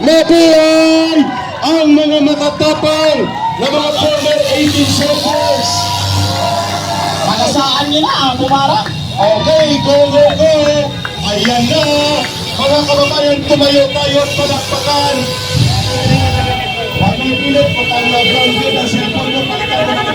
Nabuhay ang mga matatapang na mga former 18 soldiers. Makasaan nyo na ang bumarang. Okay, go, go, go! Ayan na! Mga kababayan, tumayo tayo at palakpakan! Pag-ipilit, pag-grounded ang cellphone nyo, pag-grounded.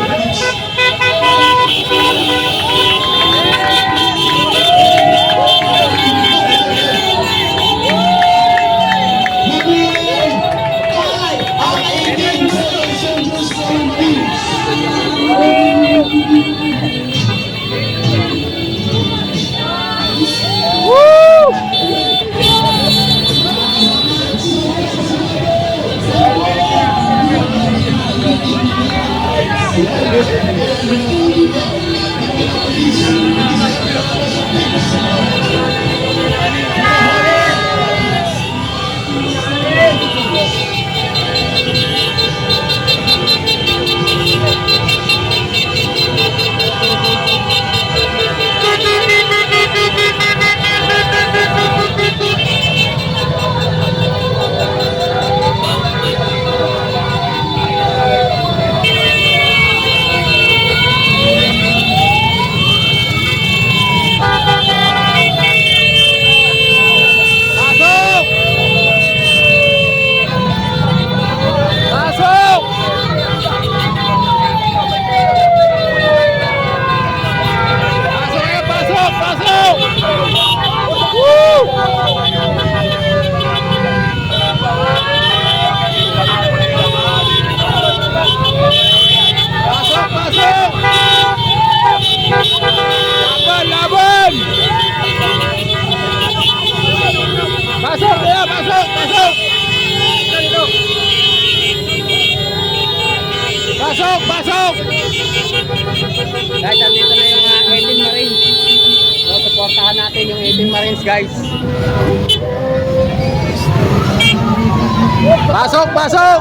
Pasok! Guys, andito na yung 18 Marines. So, supportahan natin yung 18 Marines, guys. Pasok! Pasok!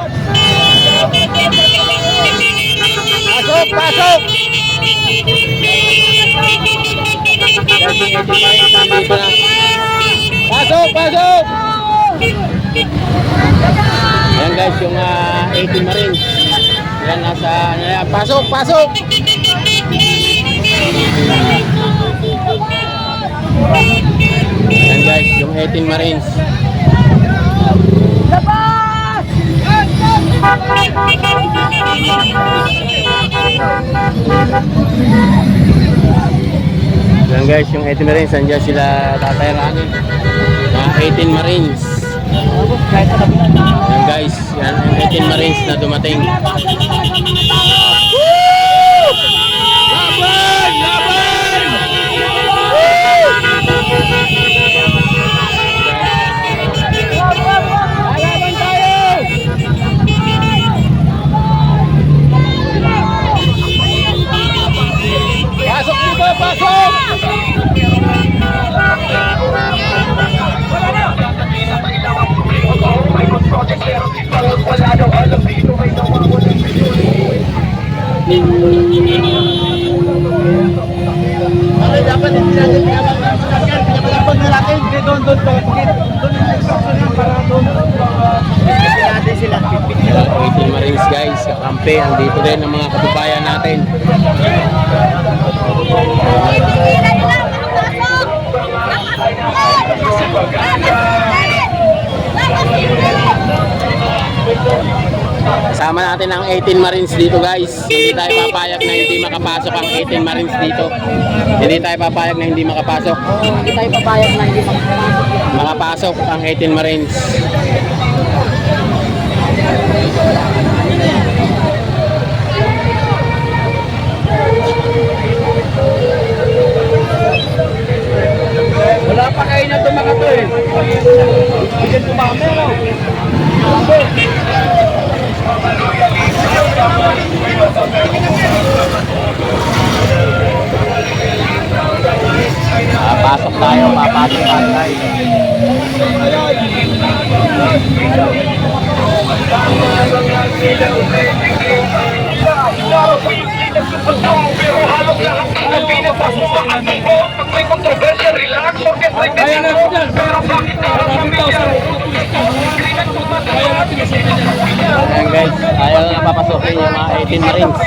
Pasok! Pasok! Guys, yung 18 Marines nandito na. Pasok! Pasok! Ayan guys, yung 18 Marines. Yan, nasa, yan. Pasok, pasok! Yan guys, yung 18 Marines. Labas! Yan guys, yung 18 Marines. Nandiyan sila tatayaranin. Mga 18 Marines. Yan guys, yan yung 18 Marines na dumating. Laban! Laban! Laban tayo! Pasok dito! Pasok! Dapat hindi natin pinapalapag na natin. Doon para doon. Natin sila. 18 Marines guys, kakampi. Andito din ang mga kababayan natin. Kasama natin ang 18 Marines dito guys. Hindi tayo papayag na hindi makapasok ang 18 Marines dito. Hindi tayo papayag na hindi makapasok. Hindi tayo papayag na hindi makapasok. Makapasok ang 18 Marines. Wala pa kayo na tumakato eh. Bigyan tumame no. Papasok tayo, papasok tayo. Pero halos lahat ng pinagpasukan at tungkol pag may kontrobersya, relax, orchestrate, pero bakit parang pamilya? papasokin yung mga 18 Marines.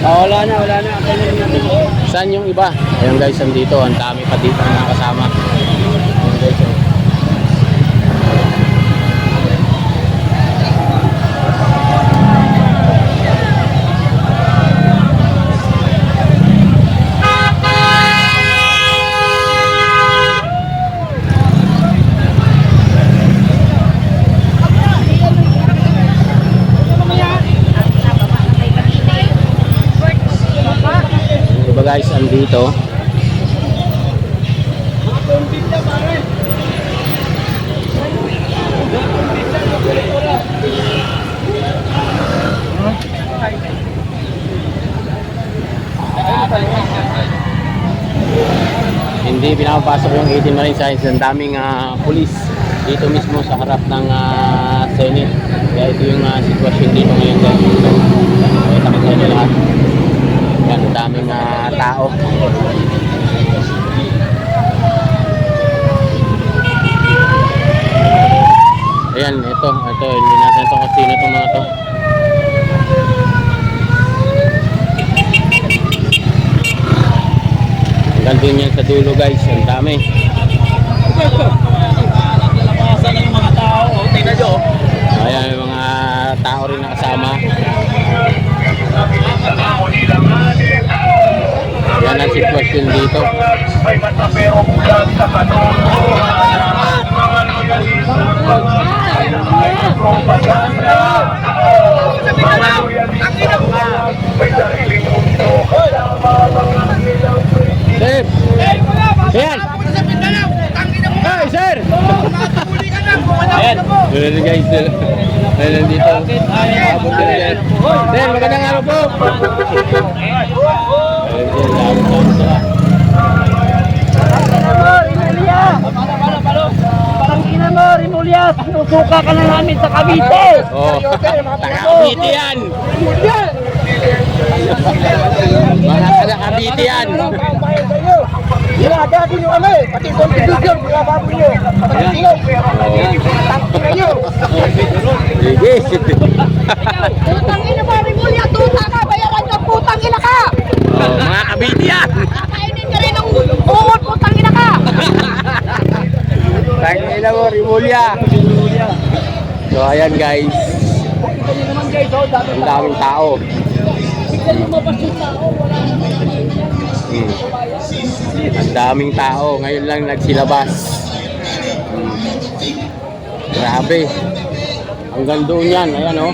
Wala na. Saan yung iba? Ayun guys, andito. Ang dami pa dito na nakasama. Ayun guys, oh. Yung iba guys, andito. Hindi pinapasok yung 18 Marine Science. Ang daming pulis dito mismo sa harap ng Senate. Kaya ito yung sitwasyon dito ngayon guys. Kaya takot na lahat. Yan, ang daming tao. Ayan, ito, hindi natin ito kung sino itong mga to. Hanggang doon yan sa dulo guys, ang dami. Labasan ng mga tao. Tingnan nyo. Ayan, yung mga tao rin nakasama. Yan ang sitwasyon dito. May matapero bulag sa katulungan. Mga loyalista, mga propaganda. Mga loyalista, may sariling mundo. Sir! Ayan! Hey, sir! Ayan! Ayan guys, ayan dito. Abot ka rin. Sir, magandang araw po! Ayan, abot sila. Parang ina mo, Rimulya, sinusuka ka na namin sa Cavite. Oh, taga-Cavite yan! Mga taga-Cavite yan! Ginagago nyo kami, pati konstitusyon, ginagago nyo. Pagkatingin, tangkinan nyo. Sige! Putang ina mo, Rimulya, tuta ka, bayaran ka, putang ina ka! Oh, mga Cavite yan! Kakainin ka rin ng uod, putang ina ka! Tangina mo, Rimulya! So, ayan guys. Ang daming tao. Ang daming tao. Ngayon lang nagsilabas. Grabe. Hanggang doon yan. Ayan o.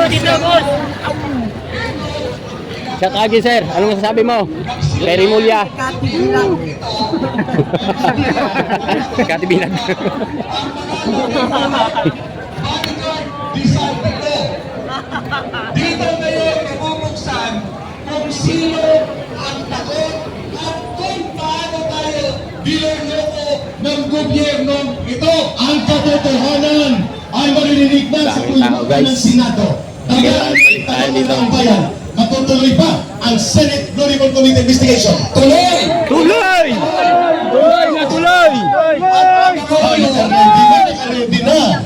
Dito, boss. Shout out again, sir. Anong masasabi mo? Kay Rimulya. Katibinan. Dito ngayon mabubuksan kung sino ang takot at kung paano tayo biloloko ng gobyernong ito. Ang katotohanan ay maririnig na sa Daming tao, pulbukan ng guys. Senado. Balik tayo dito. Ang bayan. Matutuloy pa ang Senate Gloriable Committee Investigation. Tuloy! Tuloy! Tuloy na tuloy! Ready na.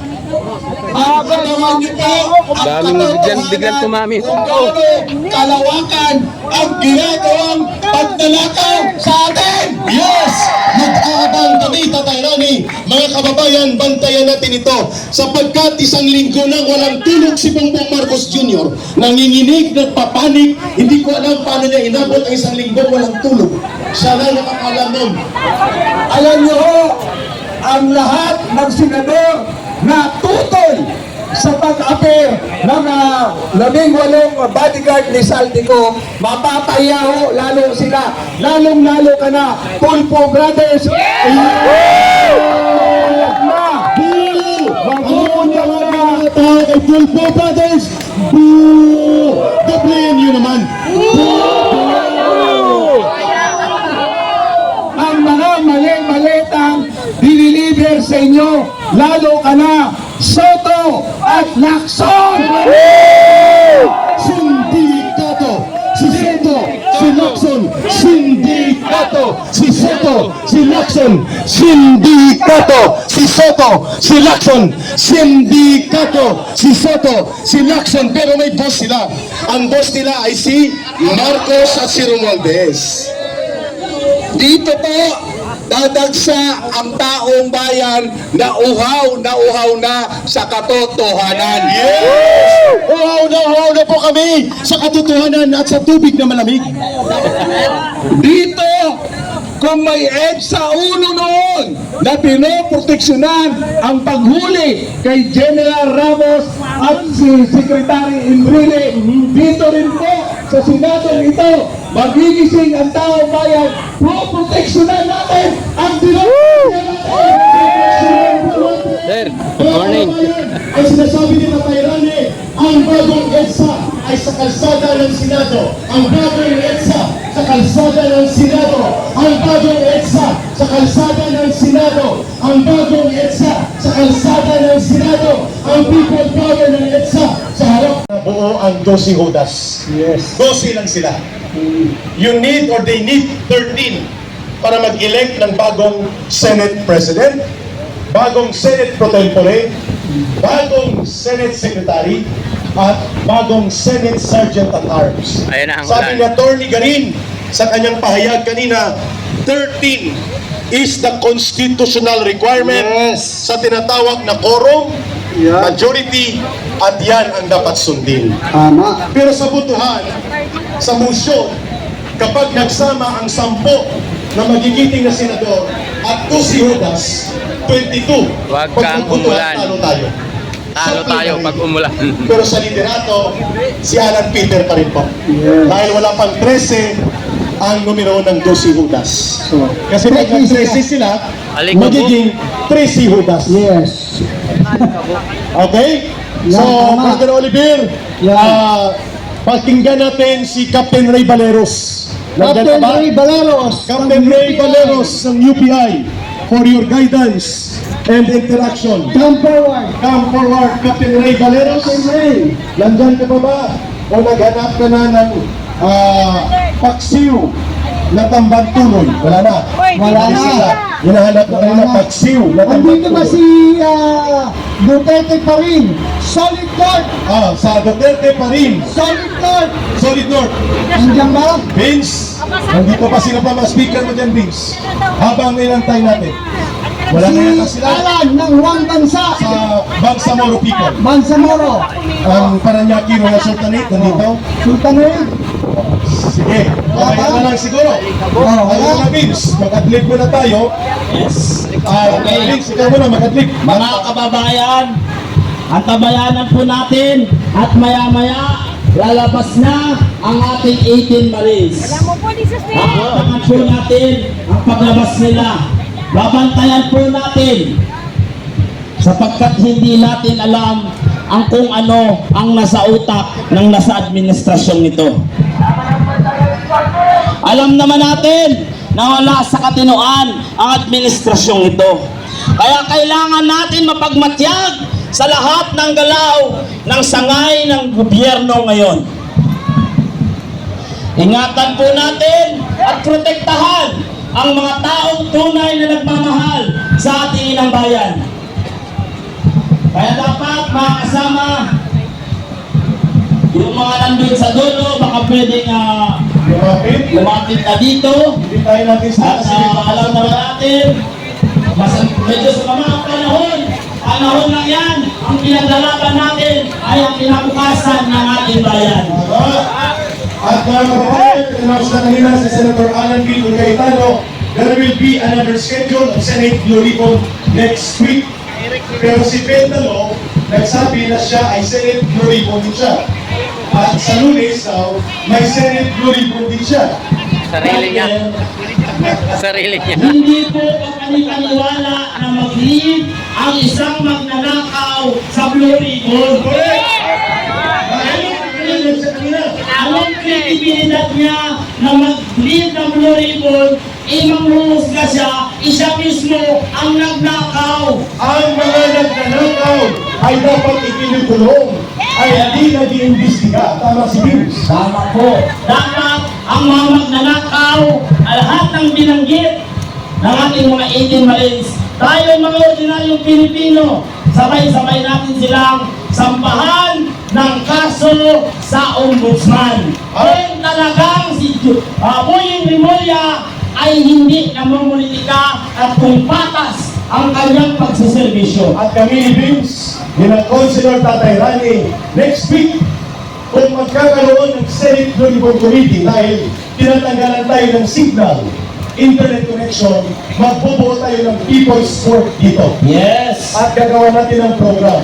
Daming biglang tumami. Kung gaano kalawakan ang ginagawang pagdalakaw sa atin. Yes! Mag-aabang kami, Tatay Rani. Mga kababayan, bantayan natin ito. Sapagkat isang linggo nang walang tulog si Bongbong Marcos Jr. Nanginginig, nagpapanik. Hindi ko alam paano niya inabot ang isang linggo walang tulog. Siya lang nakakalam nun. Alam niyo ho, ang lahat ng senador na tutoy sa pag-apir ng 18 bodyguard ni Saldico, mapapahiya ho lalo sila. Lalong-lalo ka na, Tulfo Brothers. Boo! Mapupunta nga mga tao kay Tulfo Brothers. Boo! Doblehan nyo naman. Ang mga mali-mali ang diniliver sa inyo. Lalo ka na, Soto at Lacson! Sindikato! Si Soto! Si Lacson! Sindikato! Si Soto! Si Lacson! Sindikato! Si Soto! Si Lacson! Sindikato! Si Soto! Si Lacson! Pero may boss sila. Ang boss nila ay si Marcos at si Romualdez. Dito po, dadagsa ang taong bayan na uhaw na sa katotohanan. Yes! Uhaw na po kami sa katotohanan at sa tubig na malamig. Dito, kung may EDSA ulo noon na pinoproteksyonan ang paghuli kay General Ramos at si Secretary Enrile, dito rin po sa Senado ito, magigising ang taong bayan, proteksyonan natin ang Sir, good morning. Ay sinasabi ni Tayrane, ang bagong EDSA ay sa kalsada ng Senado. Ang bagong EDSA sa kalsada ng Senado. Ang bagong EDSA sa kalsada ng Senado. Ang bagong EDSA sa kalsada ng Senado. Ang people power ng EDSA sa harap. Buo ang 12 Judas. Yes. 12 lang sila. You need or they need 13 para mag-elect ng bagong Senate President, bagong Senate Pro Tempore, bagong Senate Secretary, at bagong Senate Sergeant at Arms. Ayun na ang Sabi ni ulan. Atty. Garin sa kanyang pahayag kanina, 13 is the constitutional requirement sa tinatawag na quorum, majority, at yan ang dapat sundin. Tama. Pero sa butuhan, sa motion, kapag nagsama ang 10 na magigiting na senador at 2 si Judas, 22. Huwag Pag kang butuhan, umulan. talo tayo. Talo tayo pag umulan. Pero sa liderato, si Alan Peter pa rin po. Dahil wala pang 13 ang numero ng 2 si Judas. Kasi pag nag-13 sila, Alikabok. magiging 3 si Judas. Yes. Okay? So, tama. Brother Oliver, pakinggan natin si Captain Ray Valeros. Nandiyan ka ba? Captain Ray Valeros ng UPI for your guidance and interaction. Come forward. Come forward, Captain Ray Valeros. Ray. Nandyan ka pa ba? O naghanap ka na ng paksiw na tambang tuloy? Wala na. Wala na. Hinahanap na kayo ng paksiw na tambang Andito ba tuloy. si Duterte pa rin? Solid North! Sa Duterte pa rin. Solid North! Solid North. Andiyan ba? Vince, nandito pa sila pa mga speaker mo dyan, Vince. Habang inantay natin. Wala na yata Si sila Alan ng Juan Bansa! sa Bangsamoro people. Mansamoro! Ang Paranaque Royal Sultanate, nandito. Sultanate! Sige, mamaya na lang siguro. Ayun na, Vince, mag-adlib muna tayo. Yes. Vince, ikaw muna, mag-adlib. Mga kababayan, ang tabayanan po natin at maya-maya lalabas na ang ating 18 Maris. Alam mo po, this is Abangan po natin ang paglabas nila. Babantayan po natin sapagkat hindi natin alam ang kung ano ang nasa utak ng nasa administrasyong ito. Alam naman natin na wala sa katinoan ang administrasyong ito. Kaya kailangan natin mapagmatyag sa lahat ng galaw ng sangay ng gobyerno ngayon. Ingatan po natin at protektahan ang mga taong tunay na nagmamahal sa ating inang bayan. Kaya dapat mga kasama, yung mga nandun sa dulo, baka pwedeng lumapit na dito. Hindi tayo natin At alam naman natin, medyo sa mga panahon lang yan, ang pinaglalaban natin ay ang kinabukasan ng ating bayan. At announce na kanina si Senator Alan B. Cayetano, there will be another schedule of Senate Blue Ribbon next week. Pero si Pedro, nagsabi na siya ay Senate Blue Ribbon din siya. At sa Lunes, may Senate Blue Ribbon din siya. Sarili niya. Sarili niya. Hindi po kapani-paniwala na mag-leave ang isang magnanakaw sa Blue Ribbon. Anong kredibilidad niya na mag-lead ng Blue Ribbon, manghuhusga siya, siya mismo ang nagnakaw. Ang mga nagnanakaw ay dapat ikinukulong, ay hindi nag-iimbestiga. Tama si Vince. Tama po. Dapat ang mga magnanakaw, lahat ng binanggit ng ating mga 18 Marines, tayo mga ordinaryong Pilipino, sabay-sabay natin silang sampahan ng kaso sa Ombudsman. Kung talagang si Boying Rimulya ay hindi namumulitika at kung patas ang kanyang pagsiservisyo. At kami ni Vince, nila Councilor Tatay Rani, next week, kung magkakaroon ng Senate Blue Ribbon Committee dahil tinatanggalan tayo ng signal, internet connection, magbubuo tayo ng People's Court dito. Yes! At gagawa natin ng program.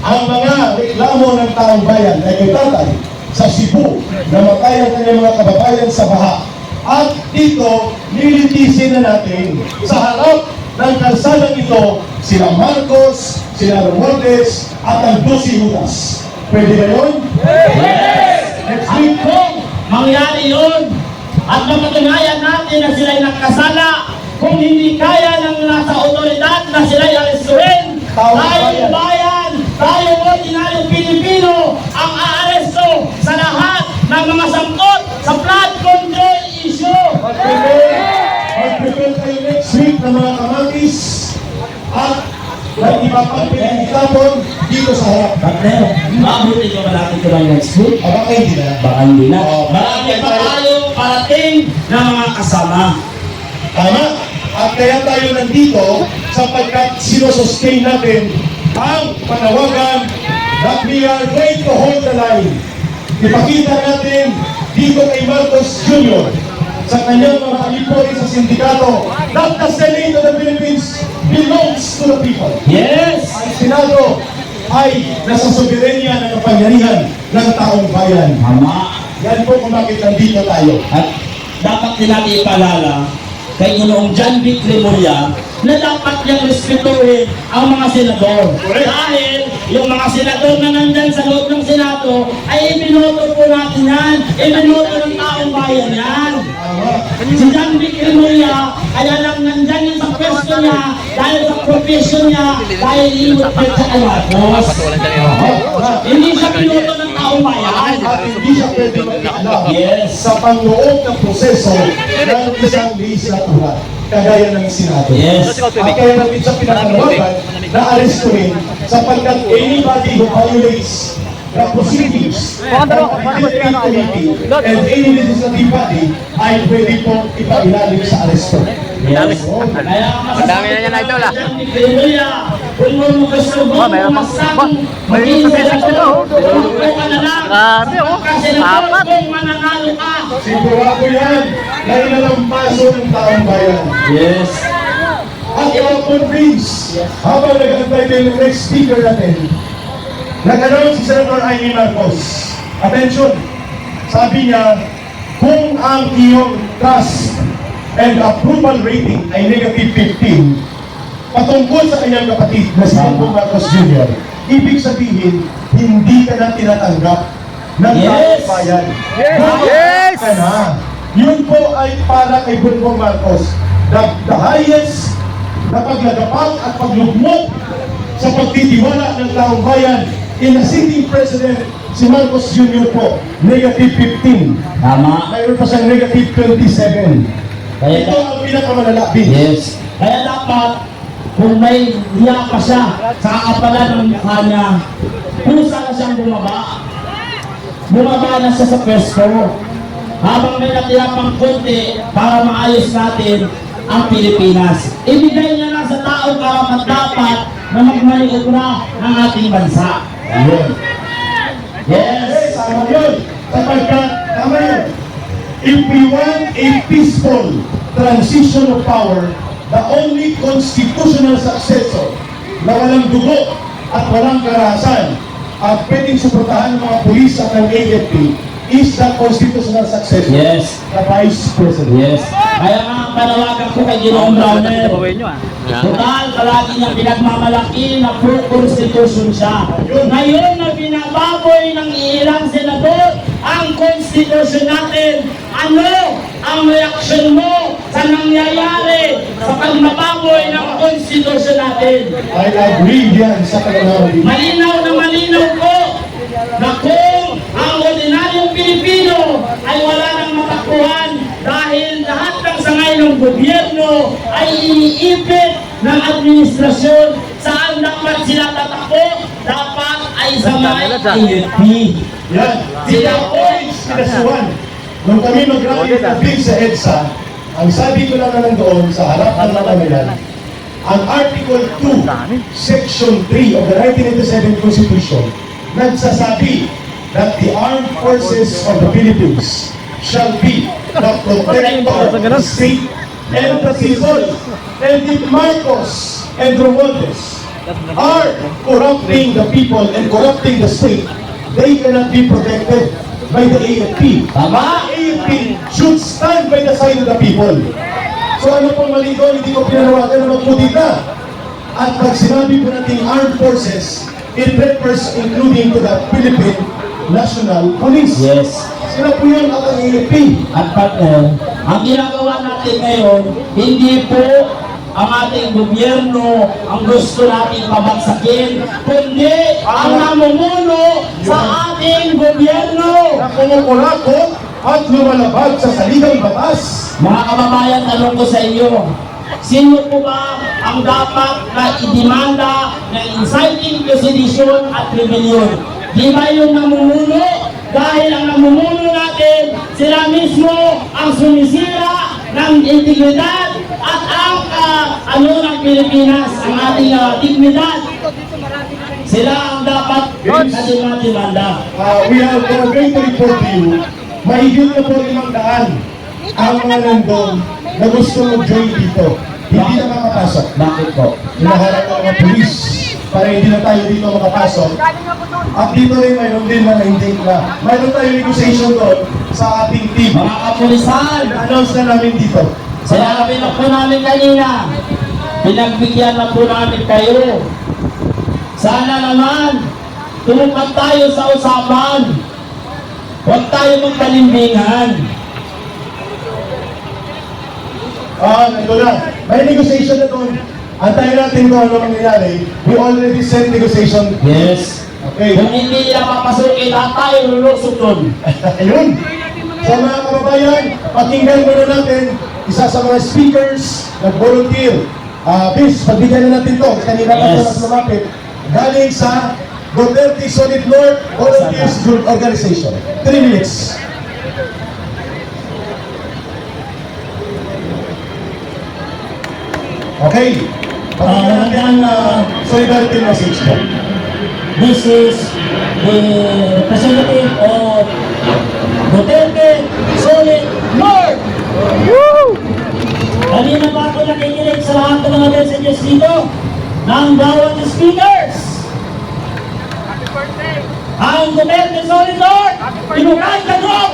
Ang mga reklamo ng taong bayan ay kay Tatay sa Cebu, namatay ang kanyang mga kababayan sa baha. At dito, nilitisin na natin sa harap ng kalsadang ito, sila Marcos, sila Romualdez, at ang 12 Judas. Pwede ba yun? Yes! Next At week, kung mangyari yun, at mapatunayan natin na sila'y nagkasala, kung hindi kaya ng nasa otoridad na sila'y arestuhin, tayong bayan, tayong ordinaryong Pilipino, ang aaresto sa lahat ng mga sangkot sa flood control issue. mag-prepare tayo next week ng mga kamatis at ng iba pang pinagkitapon dito sa harap. Partner, mabuti ko ba natin ito ng next week? Baka hindi na. Baka hindi na. Oo. Marami pa tayong parating na mga kasama. Tama? At kaya tayo nandito sapagkat sinosustain natin ang panawagan that we are going to hold the line. Ipakita natin dito kay Marcos Jr. sa kanyang mga alipori sa sindikato that the Senate of the Philippines belongs to the people. Yes! Ang Senado ay nasa soberenya ng kapangyarihan ng taong bayan. Tama. Yan po kung bakit nandito tayo. At dapat din natin ipaalala kay Ginoong John Vic Rimulya na dapat niyang respetuhin ang mga senador. Dahil yung mga senador na nandyan sa loob ng Senado ay ibinoto po natin yan. Ibinoto ng taong bayan yan. Si John Vic Rimulya, kaya lang nandyan yung sa pwesto niya, dahil sa profession niya, dahil imot niya sa alatos. Hindi siya binoto ng taong bayan. At hindi siya pwede makialam Yes. sa panloob ng proseso ng isang legislatura, kagaya ng Senado. Yes. At kaya natin siya pinanawagan na arestuhin sapagkat anybody who violates the proceedings of the Legislative Committee and any legislative body ay pwede pong ipailalim sa aresto. Yes. Kaya Ang dami na niya na ito, lah. Kung mo gusto mo, maging senador, tumakbo ka na lang. Grabe, oh. Kasi Apat. kung mananalo ka. Sigurado yan na inalampaso ng taong bayan. Yes. At iwapon Vince, habang nag-antay tayo ng next speaker natin, nag-announce si Senator Amy Marcos. Attention! Sabi niya, kung ang iyong trust and approval rating ay negative 15, patungkol sa kanyang kapatid na si Bongbong Marcos Jr., ibig sabihin, hindi ka na tinatanggap ng Yes! taong bayan. Yes! Ka na. Yun po ay para kay Bongbong Marcos, the highest na paglagapak at paglugmok sa pagtitiwala ng taong bayan in a sitting president, si Marcos Jr. po, negative 15. Tama. Mayroon pa siyang negative 27. Kaya Ito ang pinakamalala, Vince. Yes. Kaya dapat, kung may hiya pa siya sa kakapalan ng mukha niya, kusa na siyang bumaba. Bumaba na siya sa pwesto. Habang may natira pang konti para maayos natin ang Pilipinas. Ibigay niya na sa taong karapat-dapat na magmaniobra ng ating bansa. Ayun. Yes. Tama yun. Sapagkat, tama yun. If we want a peaceful transition of power, the only constitutional successor na walang dugo at walang karahasan at pwedeng suportahan ng mga pulis at ng AFP is the constitutional successor, Yes. the Vice President. Yes. Kaya nga panawagan ko kay Ginoong Browner. Total, palagi niyang pinagmamalaki na pro-constitution siya. Ngayon na binababoy ng ilang senador ang ang konstitusyon natin. Ano ang reaksyon mo sa nangyayari sa pagmababoy ng konstitusyon natin? I agree yan sa kalalaman. Malinaw na malinaw po na kung ang ordinaryong Pilipino ay wala nang matakbuhan dahil lahat ng sangay ng gobyerno ay iniipit ng administrasyon, saan dapat sila tatakbo? Dapat ay sa may AFP. Yan. Sila points kinasuhan. Nung kami mag-rally ng big sa EDSA, ang sabi ko lang naman doon sa harap ng mamamayan, ang Article 2, Section 3 of the 1987 Constitution, nagsasabi that the armed forces of the Philippines shall be the protector of the state and the people. And if Marcos and Romualdez are corrupting the people and corrupting the state, they cannot be protected by the AFP. Tama? The AFP should stand by the side of the people. So ano pong mali doon, hindi ko pinanawagan na magputin na. At pag sinabi po natin armed forces, it refers including to the Philippine National Police. Yes. Sila po yun at ang AFP. At partner, ang ginagawa natin ngayon, hindi po ang ating gobyerno ang gusto nating pabagsakin, kundi ang namumuno sa ating gobyerno. Na kumukulakot at lumalabag sa saligang batas. Mga kababayan, tanong ko sa iyo, sino po ba ang dapat na idemanda ng inciting to sedition at rebellion? Di ba yung namumuno? Dahil ang namumuno natin, sila mismo ang sumisira ng integridad at ang ng Pilipinas, ang ating dignidad. Sila ang dapat na demanda. We are going to report to you, mahigit na po 500 ang mga nandun na gusto mag-join dito. Hindi na makapasok. Bakit po? Hinaharap ng mga pulis para hindi na tayo dito makapasok. At dito rin mayroon din na hindi na. Mayroon tayo negotiation doon sa ating team. Mga kapulisan, Announce na namin dito. sinabi na po namin kanina, pinagbigyan na po namin kayo. Sana naman, tumupad tayo sa usapan. Huwag tayo magkalimbingan. Ito na. May negotiation na doon. Antayin natin kung ano mangyayari. We already sent negotiation. Yes. Okay. Kung hindi nila papasukin, lahat tayo lulusot doon. Ayun. Sa mga kababayan, pakinggan muna natin isa sa mga speakers nag-volunteer. Bis, pagbigyan na natin to. Kanina pa Yes. ito lumapit. Galing sa Duterte Solid North Volunteers Group Organization. 3 minutes. Okay. Pakinggan natin ang solidarity message po. This is the representative of Duterte Solid North. Kanina pa ako nakikinig sa lahat ng mga messages dito ng bawat speakers. Ang Duterte Solid North, Pinukay ka Group,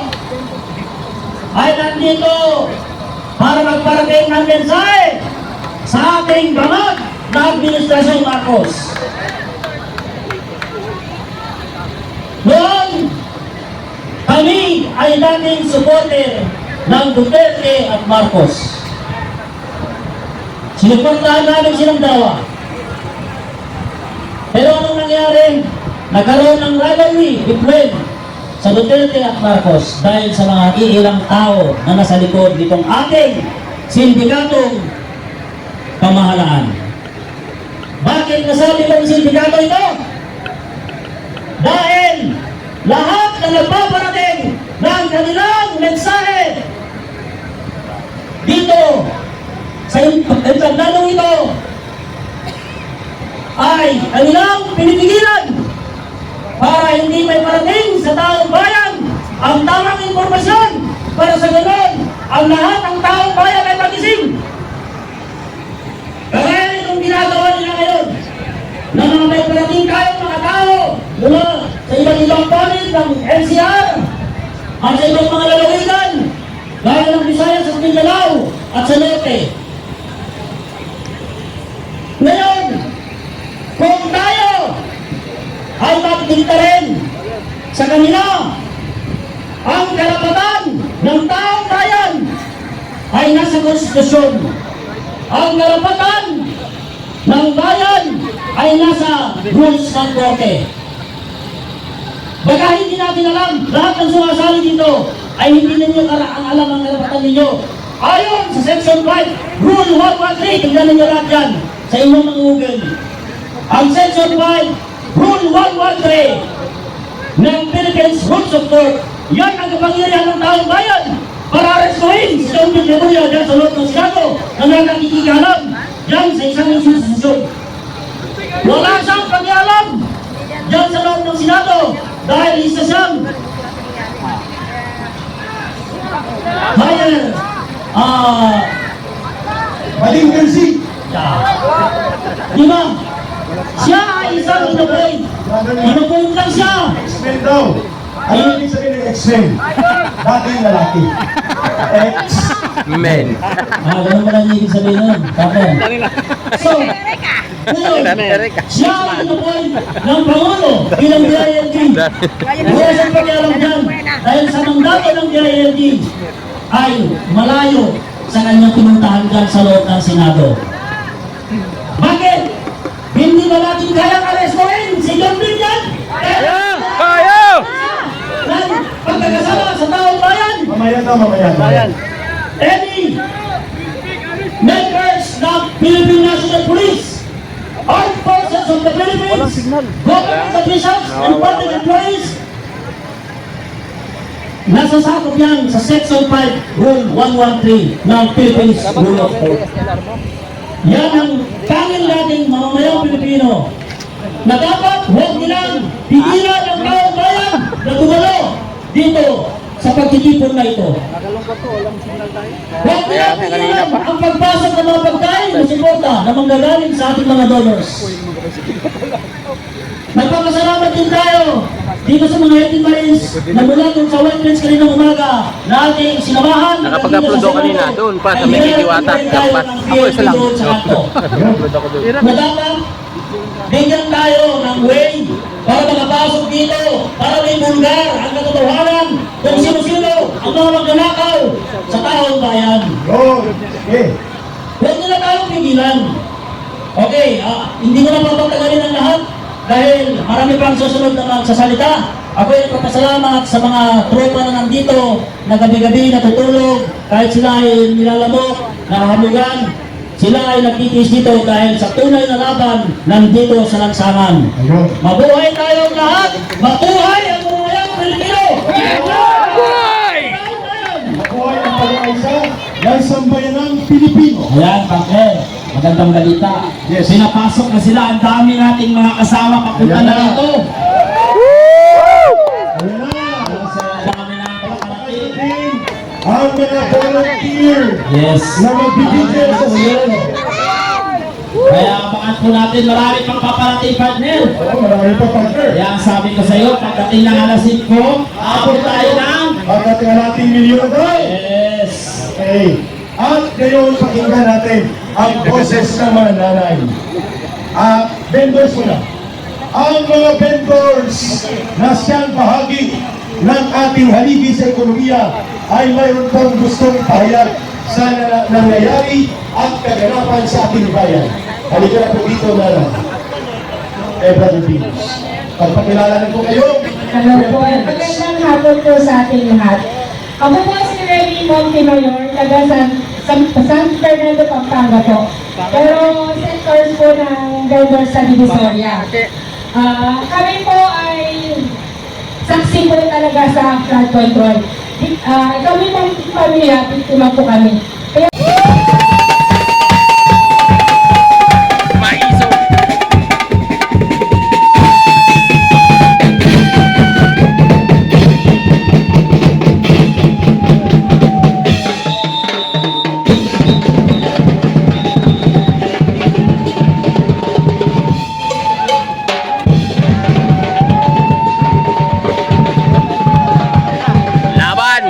ay nandito para magparating ng mensahe sa ating bangag na Administrasyong Marcos. Noon, kami ay dating supporter ng Duterte at Marcos. Sinuportahan namin silang dalawa. Pero anong nangyari? Nagkaroon ng rivalry between sa Duterte at Marcos dahil sa mga iilang tao na nasa likod nitong ating sindikatong pamahalaan. Bakit nasabi ko ang sindikato ito? Dahil lahat na nagpaparating ng kanilang mensahe dito sa entradadong ito ay kanilang pinipigilan para hindi may parating sa taong bayan ang tamang impormasyon para sa ganoon ang lahat ng taong bayan ay magising. Kaya itong ginagawa nila ngayon na mga may parating kayong mga tao mula sa ibang panig ng NCR at sa ibang mga lalawigan gaya ng Visayas sa Mindanao at sa Norte. Ngayon, kung tayo ay magdikta rin sa kanila ang karapatan ng taong bayan ay nasa konstitusyon. Ang karapatan ng bayan ay nasa rules ng korte. Baka hindi natin alam, lahat ng sumasali dito ay hindi ninyo alam ang karapatan ninyo. Ayon sa Section 5, Rule 113, tingnan ninyo lahat yan sa inyong mga Google. Ang Section 5, Rule 113 ng Philippines Rules of Court, yan ang kapangyarihan ng taong bayan para arestuhin si John Villarreal dyan sa loob ng Senado na nakakikikalam dyan sa isang institusyon. Wala siyang pakialam dyan sa loob ng Senado dahil isa siyang higher Malingansi. di ba? Siya ay isang inupoint. Inupoint lang siya. X-Men daw. Ano yung sabihin ng X-Men? Dating lalaki. X. Men. Ganun mo lang ibig sabihin nun. Tapos. So, ngayon, siya ay inupoint ng Pangulo bilang DILG. Wala siyang pakialam dyan. Dahil sa mandato ng DILG ay malayo sa kanyang pinuntahan dyan sa loob ng Senado. Bakit? Hindi ba natin kayang arestuhin si John Villarreal? Kaya! Ng pagkakasama sa taong bayan? Mamaya daw, mamaya. Any members ng Philippine National Police, Armed Forces of the Philippines, government officials, and public employees, nasasakop yan sa Section 5, Rule 113 ng Philippines Rule of Court. Yan ang tanging nating mamamayang Pilipino na dapat huwag nilang pigilan ang taong bayan na dumalo dito sa pagtitipon na ito. Huwag nilang pigilan ang pagpasok ng mga pagkain na suporta na manggagaling sa ating mga donors. Nagpapasalamat din tayo dito sa mga Haitian Marines na mula dun sa White Plains kaninang umaga na ating sinamahan. Nakapag-upload ako kanina, doon pa sa may Kikiwata. Dapat. Ako isa lang. Upload ako doon. Na dapat bigyan tayo ng way para makapasok dito, para may bulgar ang katotohanan kung sino-sino ang mga magnanakaw sa taong bayan. Huwag nila tayong pigilan. Okay, hindi ko na papatagalin ang lahat dahil marami pang susunod na magsasalita. Ako ay nagpapasalamat sa mga tropa na nandito na gabi-gabi natutulog kahit sila ay nilalamok, nahahamugan. Sila ay nagtitiis dito dahil sa tunay na laban nandito sa lansangan. Mabuhay tayong lahat! Mabuhay ang bumayang Pilipino! Buhay! Mabuhay ang pag-aisa ng sambayanang Pilipino. Ayan, Pangker. Magandang balita. Yes. Pinapasok na sila. Ang dami nating mga kasama papunta Ayan na na. dito. Ayan na. Ang dami na nakakarating. Ang mga volunteer Yes. na magbibigay sa siyon. Kaya abangan po natin marami pang paparating, partner. Marami pa partner. Kaya ang sabi ko sa iyo, pagdating ng alas 5, abot tayo ng... Pagdating nating milyon doon. Yes. Okay. At ngayon pakinggan natin ang boses ng mga nanay. Vendors muna. Ang mga vendors na siyang bahagi ng ating haligi sa ekonomiya ay mayroon pong gustong pahayag sa nangyayari at kaganapan sa ating bayan. Halika na po dito na Brother Venus. Pagpakilala na po kayo. Hello po, magandang hapon po sa ating lahat. Ako po si Remy Montemayor, taga San Fernando, Pampanga po. Pero sectors po ng vendors sa Divisoria. Kami po ay saksi po talaga sa flood control. Kami pong pamilya, biktima po kami. Kaya Maiso. Laban!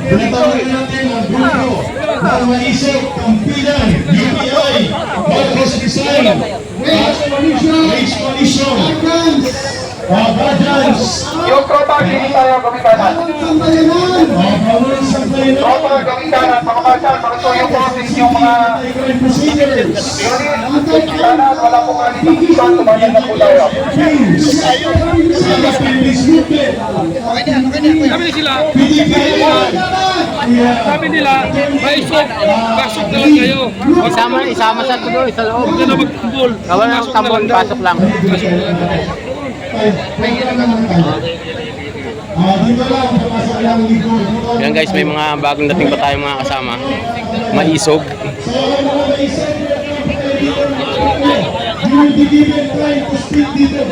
Pinatawagin natin ang grupo na maisip, kampilan, UPI, Marcos Design, Race Coalition, Guardians, Yung tropa, hindi tayo gawin Tropa, gawin kanan, mga marshal, mga tuyong process, yung mga unit. Sana, wala pong kalitikisan, tumayan na po tayo. Sabi nila, maisok, pasok na lang kayo. Isama sa tulo, sa loob. Huwag ka na magtambol. Kawala ng tambon, pasok lang. Dito lang, papasok lang dito. Yan guys, may mga bagong dating pa tayong mga kasama. Maisog. You will be given time to speak dito.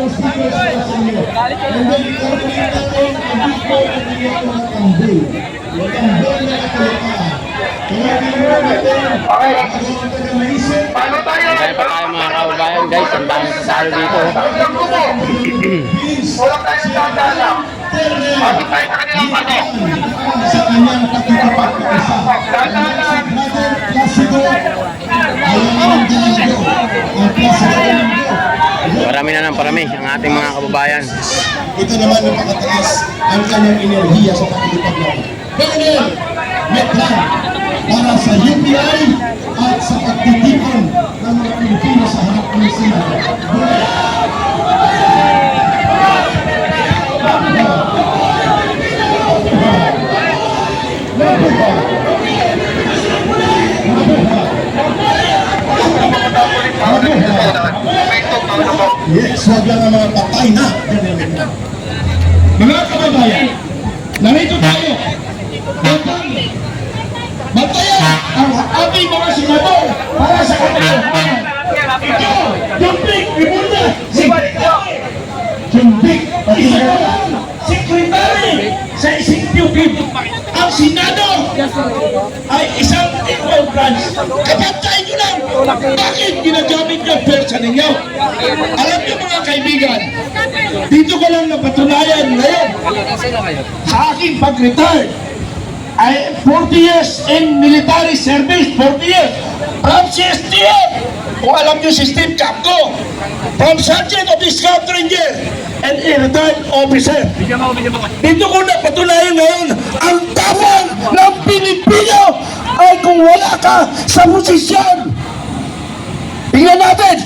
Ang speakers para sa inyo. And then, ikaw natin ang dito at iyak ng tambol. Yung tambol na kakalapaan. Kaya ginawa natin, ako ang taga-maisip. Paano tayo? Kaya pa tayo mga kababayan guys, ang daming sasalo dito. Wala tayong dadala. Bakit tayo sa kanilang pati? Sa kanyang pakikipag-isa. Dadala. Brother Placido, ayaw ng Galindo. Ang Placido Galindo. Parami na ng parami ang ating mga kababayan. Ito naman ang makataas ang kanyang enerhiya sa pakikipaglaban. Colonel Metran, para sa UPI at sa pagtitipon ng mga Pilipino sa harap ng Senado. Yes, wag lang ang mga patay na. Mga kababayan, narito tayo. Bantayan ang ating mga senador para sa katotohanan. Ito, Jumbik, Rimulya, Jumbik, sekretary sa executive. Ang Senado ay isang equal branch. Kapantay nyo lang. Bakit ginagamit yung persa ninyo? Alam nyo mga kaibigan, dito ko lang napatunayan ngayon sa aking pag-retire ay 40 years in military service, 40 years. From CSTF, kung alam nyo si Steve Capco, from Sergeant of the Scout Ranger and a retired officer. Dito ko napatunayan ngayon, ang tapang ng Pilipino ay kung wala ka sa posisyon. Tingnan natin,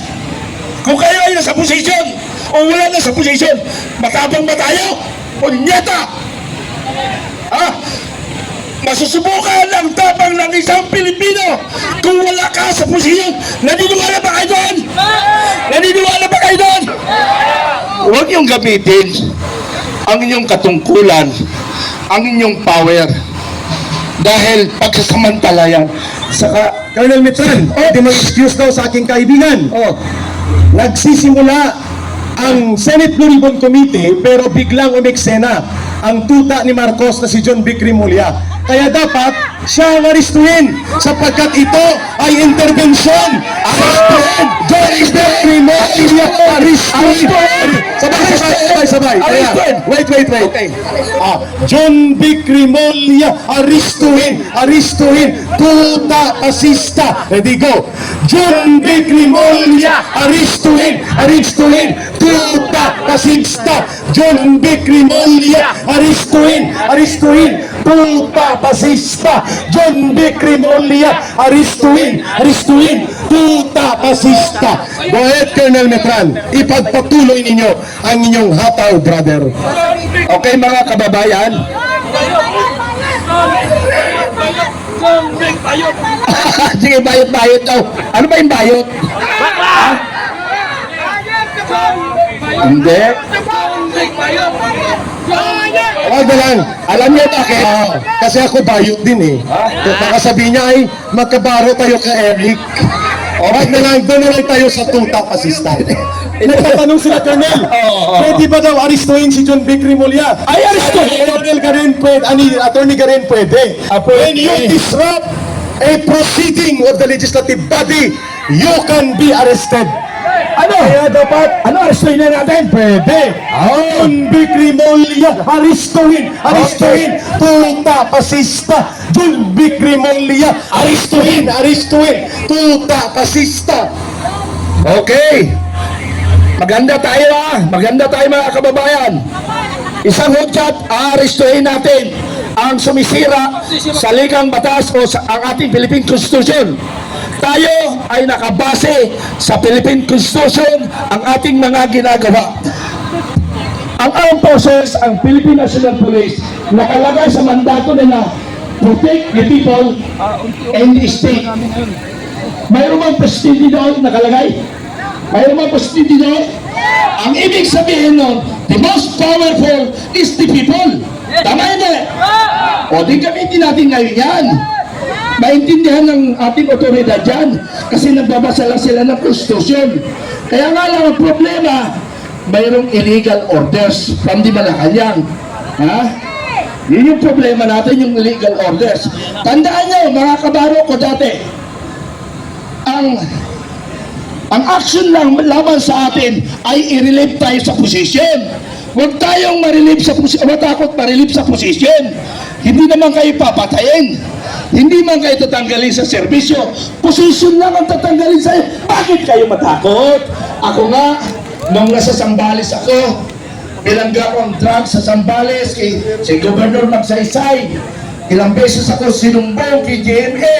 kung kayo ay nasa posisyon o wala na sa posisyon, matapang ba tayo? Punyeta! Ha? Masusubukan ang tapang ng isang Pilipino kung wala ka sa posisyon. Naniniwala ba kayo doon? Naniniwala ba kayo doon? Huwag niyong gamitin ang inyong katungkulan, ang inyong power. Dahil pagsasamantalayan. Saka, Colonel Metran, hindi mag-excuse daw sa aking kaibigan. Nagsisimula ang Senate Blue Ribbon Committee pero biglang umeksena ang tuta ni Marcos na si John Vic Rimulya. Kaya dapat siya ang aristuhin sapagkat ito ay intervensyon. Aristuhin! John Vic Rimulya aristuhin! Sabay. Wait. Okay. John Vic Rimulya aristuhin! Tuta pasista! Ready, go! John Vic Rimulya aristuhin! Tuta pasista! John Vic Rimulya aristuhin! Tuta pasista! John Vic Rimulya aristuhin! Tuta pasista! Go ahead, Colonel Metran. Ipagpatuloy ninyo ang inyong hataw, brother. Okay, mga kababayan? Sige, bayot daw. Ano ba yung bayot? Hindi. Wag na lang. Alam niyo bakit? Kasi ako bayot din eh. Baka sabihin niya ay magkabaro tayo kay Eric. Wag na lang. Doon na lang tayo sa tuta pasista. Nagtatanong sila, Colonel. Pwede ba daw aristuhin si John Vic Rimulya? Ay, aristuhin! Colonel ka rin pwede. Attorney ka rin pwede. When you disrupt a proceeding of the legislative body, you can be arrested. Ano? Kaya dapat, ano, arestuhin na natin? Pwede. John Vic Rimulya, arestuhin, arestuhin. Tuta, pasista. John Vic Rimulya, arestuhin, arestuhin. Tuta, pasista. Okay. Maganda tayo maganda tayo mga kababayan. Isang hudyat, aarestuhin natin ang sumisira sa ligang batas o sa ang ating Philippine Constitution. Tayo ay nakabase sa Philippine Constitution ang ating mga ginagawa. Ang armed forces, ang Philippine National Police, nakalagay sa mandato nila protect the people and the state. Mayroon bang prestige doon nakalagay? Mayroon bang prestige doon? Ang ibig sabihin nun, the most powerful is the people. Tama hindi? O di gamitin natin ngayon yan. Maintindihan ng ating otoridad dyan kasi nagbabasa lang sila ng konstitusyon. Kaya nga lang ang problema, mayroong illegal orders from the Malacanang. Ha? Yun yung problema natin, yung illegal orders. Tandaan nyo, mga kabaro ko dati, ang action lang laban sa atin ay i-relieve tayo sa posisyon. Huwag tayong matakot ma-relieve sa posisyon. Hindi naman kayo papatayin. Hindi man kayo tatanggalin sa serbisyo. Posisyon lang ang tatanggalin sa'yo. Bakit kayo matakot? Ako nga, nung nasa Zambales ako, bilangga ko ang drugs sa Zambales si Governor Magsaysay. Ilang beses ako sinumbong kay GMA.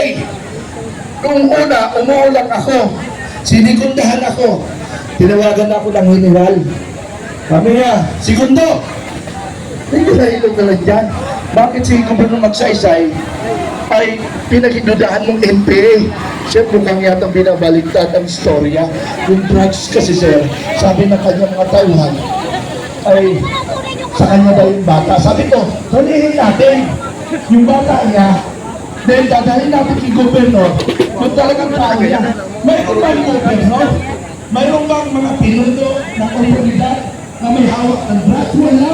Nung una, umuulang ako. Sinikundahan ako. Tinawagan ako ng general. Kami nga, segundo. Hindi na ilog na lang dyan. Bakit si Governor Magsaysay ay pinagdudahan ng NPA? Siyempre mukhang yatang binabaliktad ang istorya. Yung drugs kasi sir, sabi ng kanyang mga tauhan, ay sa kanya daw yung bata. Sabi ko, tulihin natin yung bata niya, then dadalhin natin kay Governor kung talagang kaya. Mayroon bang Governor? Mayroon bang mga pinundo na komunidad na may hawak ng drugs? Wala.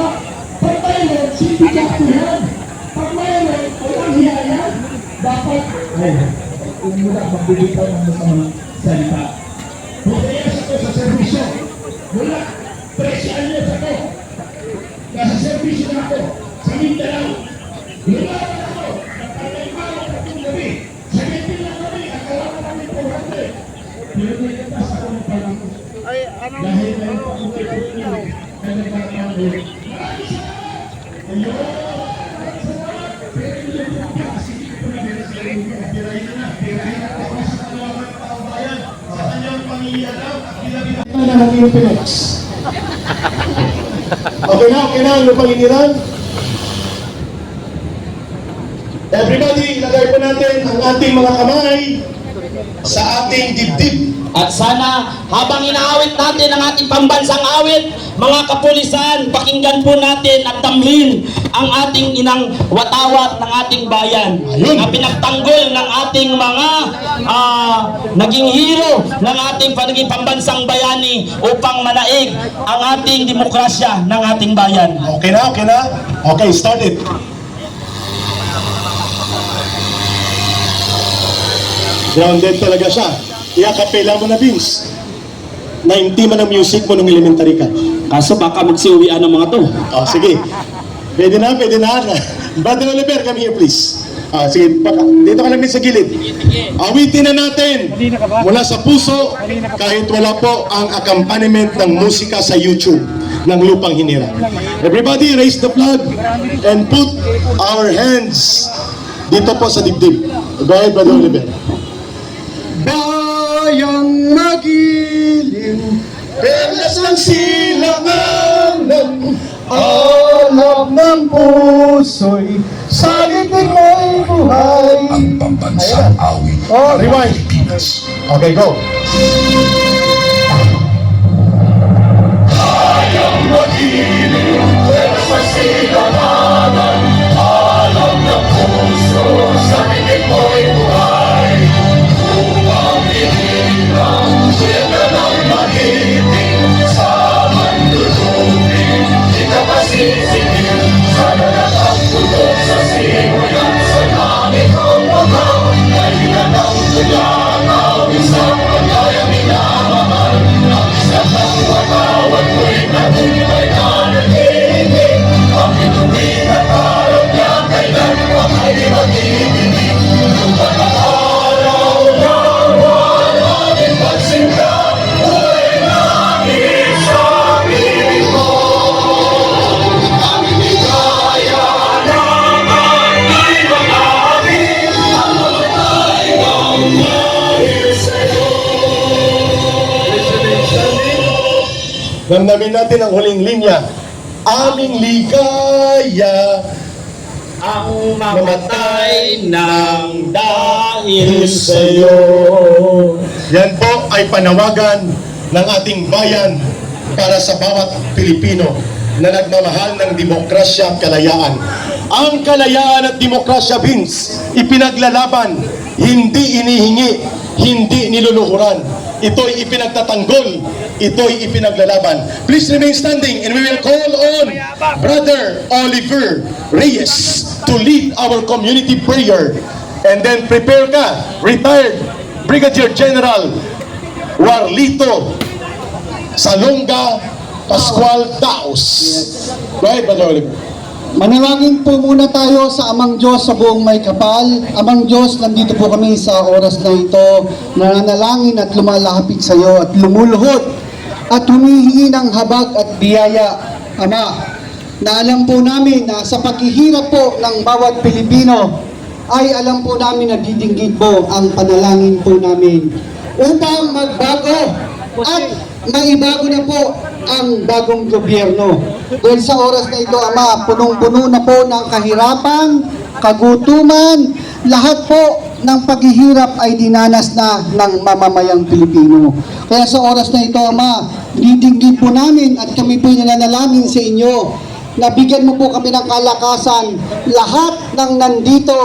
Pag mayroon, sindikat ko yan. Pag mayroon, walang hiya yan. Dapat, kung muna magbibitaw ng mga salita. Putayas ako sa servisyo. Wala. 13 anyos ako. Nasa servisyo na ako. Sa Mindanao. Lumaban ako. Nagkatay-malat akong gabi. Sa gabi lang kami. Akala namin 400. Pero may katas ako ng palangko. Dahil may pakulit ko. Kaya nagkakaroon. Maraming salamat. Okay na, ano pang iniran? Everybody, ilagay po natin ang ating mga kamay sa ating dibdib. At sana habang inaawit natin ang ating pambansang awit, mga kapulisan, pakinggan po natin at damhin ang ating inang watawat ng ating bayan. Ayun. Na pinagtanggol ng ating mga naging hero ng ating naging pambansang bayani upang manaig ang ating demokrasya ng ating bayan. Okay na? Okay, start it. Grounded talaga siya. Kaya kapela mo na, Vince. 90 man ang music mo nung elementary ka. Kaso baka magsiuwian ng mga to. Oh, sige. Pwede na. Brother Oliver, come here please. Sige, dito ka lang din sa gilid. Awitin na natin mula sa puso kahit wala po ang accompaniment ng musika sa YouTube ng Lupang Hinirang. Everybody raise the flag and put our hands dito po sa dibdib. Go ahead, Brother Oliver. Bayang magiling, pelas ng silanganan, alab ng puso'y salitin mo'y buhay. Ang pambansang awit Oh, rewind. Pilipinas. Okay, go. Bayang magiling, pelas ng silanganan, alab ng puso, salitin mo'y buhay. Upang inilang, sila ng magiting, sa mandulungin, di ka masisingin, sa nalatang tulog sa simulan, sa langit ang wagang, kailan ang tulang, ang isang pagkayang minamahal, Damdamin natin ang huling linya. Aming ligaya Ang mamatay ng dahil sa'yo. Yan po ay panawagan ng ating bayan para sa bawat Pilipino na nagmamahal ng demokrasya at kalayaan. Ang kalayaan at demokrasya, Vince, ipinaglalaban, hindi inihingi, hindi niluluhuran. Ito'y ipinagtatanggol, ito'y ipinaglalaban. Please remain standing and we will call on Brother Oliver Reyes to lead our community prayer. And then prepare ka, retired Brigadier General Warlito Salonga Pascual Taos. Go ahead, Brother Oliver. Manalangin po muna tayo sa Amang Diyos sa buong may kapal. Amang Diyos, nandito po kami sa oras na ito, nananalangin at lumalapit sa iyo at lumuluhod at humihingi ng habag at biyaya. Ama, na alam po namin na sa paghihirap po ng bawat Pilipino, ay alam po namin na didinggit po ang panalangin po namin upang magbago at maibago na po ang bagong gobyerno. Dahil sa oras na ito, Ama, punong-puno na po ng kahirapan, kagutuman, lahat po ng paghihirap ay dinanas na ng mamamayang Pilipino. Kaya sa oras na ito, Ama, didinggit po namin at kami po nananalangin sa inyo na bigyan mo po kami ng kalakasan lahat ng nandito.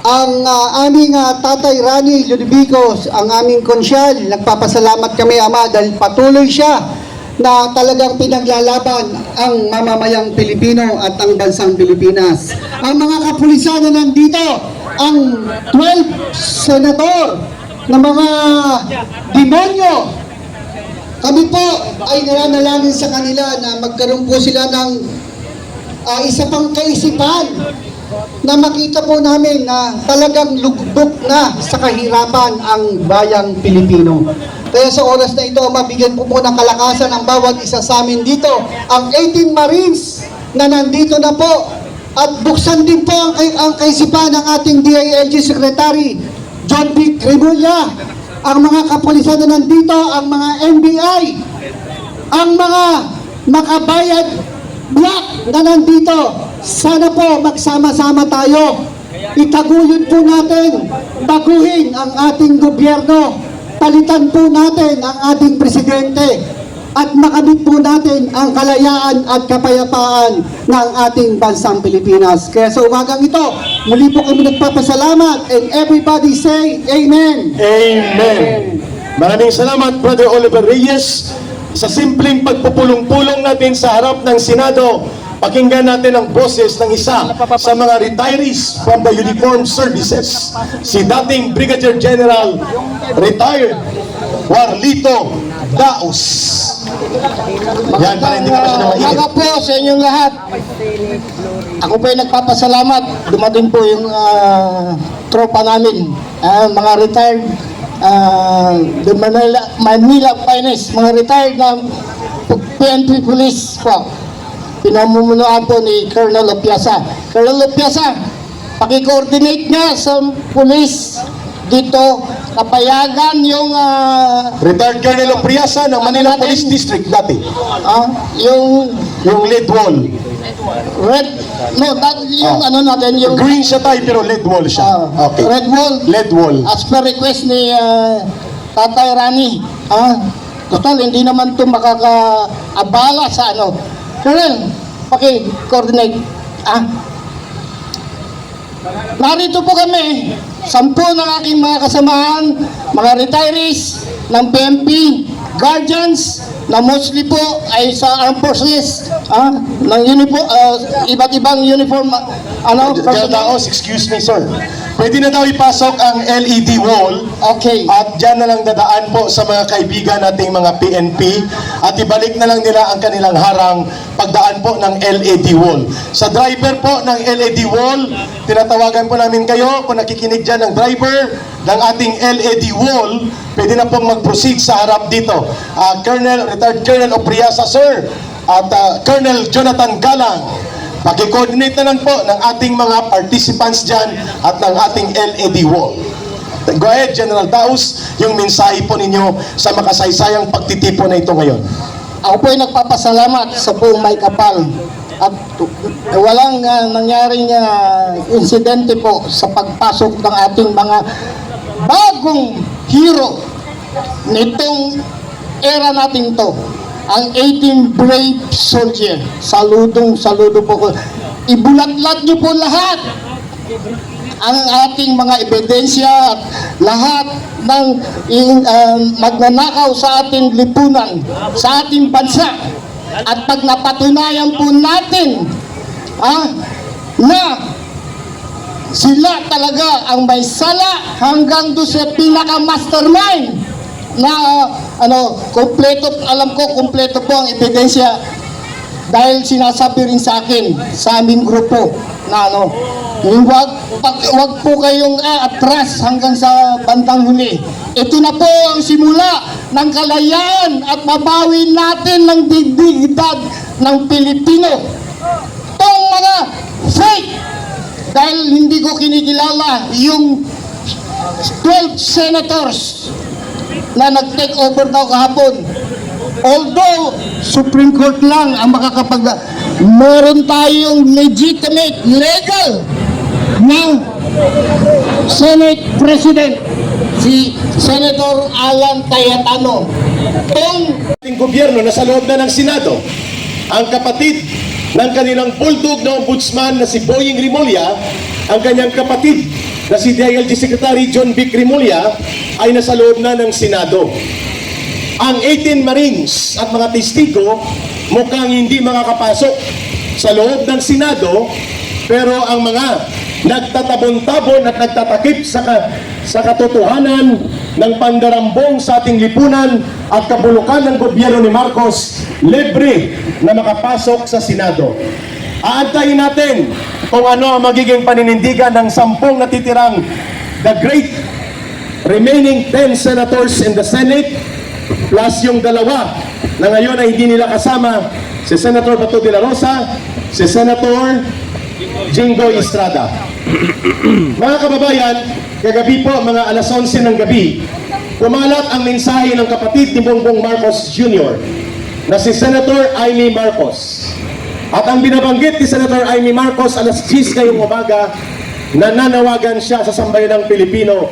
Ang aming Tatay Rani Ludovicos, ang aming konsyal, nagpapasalamat kami, Ama, dahil patuloy siya na talagang pinaglalaban ang mamamayang Pilipino at ang bansang Pilipinas. Ang mga kapulisan na nandito, ang 12 senator na mga demonyo, kami po ay nananalangin sa kanila na magkaroon po sila ng isa pang kaisipan na makita po namin na talagang lugdok na sa kahirapan ang bayang Pilipino. Kaya sa oras na ito, mabigyan po ng kalakasan ang bawat isa sa amin dito, ang 18 Marines na nandito na po, at buksan din po ang kaisipan ng ating DILG Secretary, John B. Remulla, ang mga kapulisan na nandito, ang mga NBI, ang mga makabayad black na nandito. Sana po magsama-sama tayo. Itaguyod po natin, baguhin ang ating gobyerno, palitan po natin ang ating presidente, at makamit po natin ang kalayaan at kapayapaan ng ating bansang Pilipinas. Kaya sa umagang ito, muli po kami nagpapasalamat, and everybody say Amen. Amen. Maraming salamat, Brother Oliver Reyes, sa simpleng pagpupulong-pulong natin sa harap ng Senado. Pakinggan natin ang boses ng isa sa mga retirees from the uniformed services, si dating Brigadier General retired Warlito Daos. Yan, para hindi pa siya na mainit. Umaga po sa inyong lahat. Ako po ay nagpapasalamat. Dumating po yung tropa namin, mga retired the Manila Finest, mga retired na PNP Police po. Pinamumunuan po ni Colonel Opiasa. Colonel Opiasa, paki-coordinate nga sa police dito, kapayagan yung Retired Colonel Opriasa ng Manila Police District dati. yung Lead wall. red, yung ano natin, yung Green siya tayo pero lead wall siya. Okay. red wall, Lead wall. as per request ni Tatay Rani. Total, hindi naman ito makakaabala sa ano. Colonel, paki-coordinate. Narito po kami, 10 ng aking mga kasamahan, mga retirees ng PNP, guardians, na mostly po ay sa armed forces, ng iba't ibang uniform, Daos, excuse me sir. Pwede na daw ipasok ang LED wall. Okay. At dyan na lang dadaan po sa mga kaibigan nating mga PNP at ibalik na lang nila ang kanilang harang pagdaan po ng LED wall. Sa driver po ng LED wall, tinatawagan po namin kayo kung nakikinig dyan ng driver ng ating LED wall, pwede na pong mag-proceed sa harap dito. Retired Colonel Opriasa sir at Colonel Jonathan Galang, paki-coordinate na lang po ng ating mga participants dyan at ng ating LED wall. Go ahead, General Daos, yung mensahe po ninyo sa makasaysayang pagtitipon na ito ngayon. Ako po ay nagpapasalamat sa buong may kapal at walang nangyaring insidente po sa pagpasok ng ating mga bagong hero nitong era natin to, ang 18 brave soldier. Saludo po ko. Ibulatlat niyo po lahat ang ating mga ebidensya at lahat ng magnanakaw sa ating lipunan, sa ating bansa. At pag napatunayan po natin na sila talaga ang may sala hanggang doon sa pinaka-mastermind na kompleto, alam ko kompleto po ang ebidensya dahil sinasabi rin sa akin, sa aming grupo na wag po kayong atras hanggang sa bandang huli. Ito na po ang simula ng kalayaan at mabawi natin ng dignidad ng Pilipino. Itong mga fake, dahil hindi ko kinikilala yung 12 senators na nag-take over daw kahapon. Although Supreme Court lang ang meron tayong legitimate, legal na Senate President, si Senator Alan Cayetano. Ating gobyerno na sa loob na ng Senado, ang kapatid ng kanilang bulldog na ombudsman na si Boying Rimulya, ang kanyang kapatid na si DILG Secretary John Vic Rimulya ay nasa loob na ng Senado. Ang 18 Marines at mga testigo mukhang hindi makakapasok sa loob ng Senado, pero ang mga nagtatabon-tabon at nagtatakip sa katotohanan ng pandarambong sa ating lipunan at kabulukan ng gobyerno ni Marcos, libre na makapasok sa Senado. Aantayin natin kung ano ang magiging paninindigan ng 10 natitirang the great remaining 10 senators in the Senate, plus yung dalawa na ngayon ay hindi nila kasama, si Senator Bato de la Rosa, si Senator Jingoy Estrada. Mga kababayan, kagabi po, mga alas 11 ng gabi, kumalat ang mensahe ng kapatid ni Bongbong Marcos Jr. na si Senator Amy Marcos. At ang binabanggit ni Senator Amy Marcos alas 10 ngayong umaga, nananawagan siya sa sambayanang Pilipino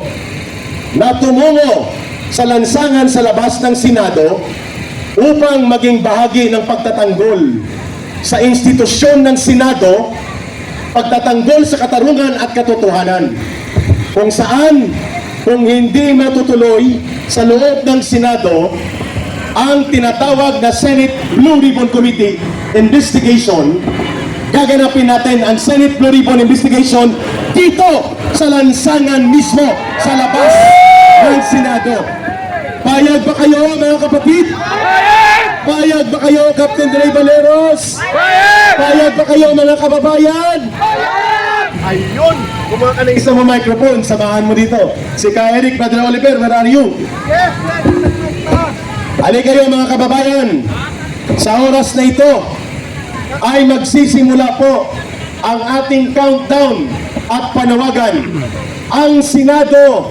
na tumungo sa lansangan sa labas ng Senado upang maging bahagi ng pagtatanggol sa institusyon ng Senado, pagtatanggol sa katarungan at katotohanan, kung saan kung hindi matutuloy sa loob ng Senado ang tinatawag na Senate Blue Ribbon Committee investigation, gaganapin natin ang Senate Blue Ribbon investigation dito sa lansangan mismo sa labas ng Senado. Payag ba kayo, mga kapatid? Payag ba kayo, Captain Dre Valeros? Payag ba kayo, mga kababayan? Ayun! Kumuha ka ng isang microphone, samahan mo dito. Si Ka Eric, Padre Oliver, where are you? Halika kayo, mga kababayan. Sa oras na ito ay magsisimula po ang ating countdown at panawagan. Ang Senado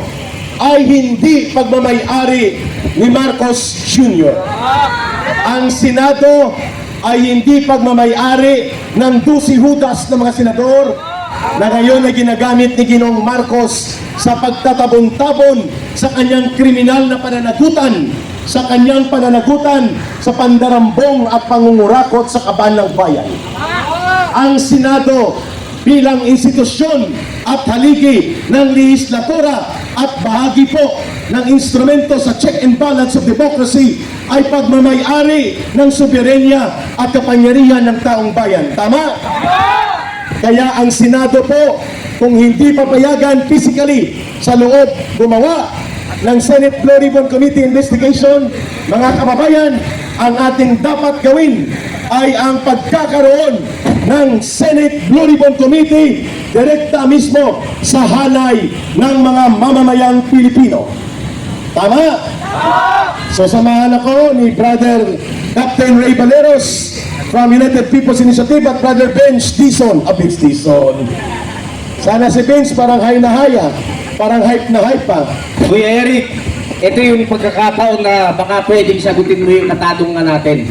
ay hindi pagmamay-ari ni Marcos Jr. Ang Senado ay hindi pagmamay-ari ng 12 hudas ng mga senador na ngayon ay ginagamit ni Ginoong Marcos sa pagtatabon-tabon sa kanyang kriminal na pananagutan, sa kanyang pananagutan sa pandarambong at pangungurakot sa kaban ng bayan. Ang Senado bilang institusyon at haligi ng lehislatura at bahagi po ng instrumento sa check and balance of democracy ay pagmamay-ari ng soberenya at kapangyarihan ng taong bayan. Tama? Kaya ang Senado po, kung hindi papayagan physically sa loob gumawa ng Senate Blue Ribbon Committee investigation, mga kababayan, ang ating dapat gawin ay ang pagkakaroon ng Senate Blue Ribbon Committee direkta mismo sa hanay ng mga mamamayang Pilipino. Tama? So samahan ako ni Brother Captain Ray Valeros from United People's Initiative at Brother Bench Dizon. Bench Dizon. Sana si Bench parang high na haya, parang hype na hype pa. Kuya Eric, ito yung pagkakataon na baka pwedeng sagutin mo yung natanong na natin.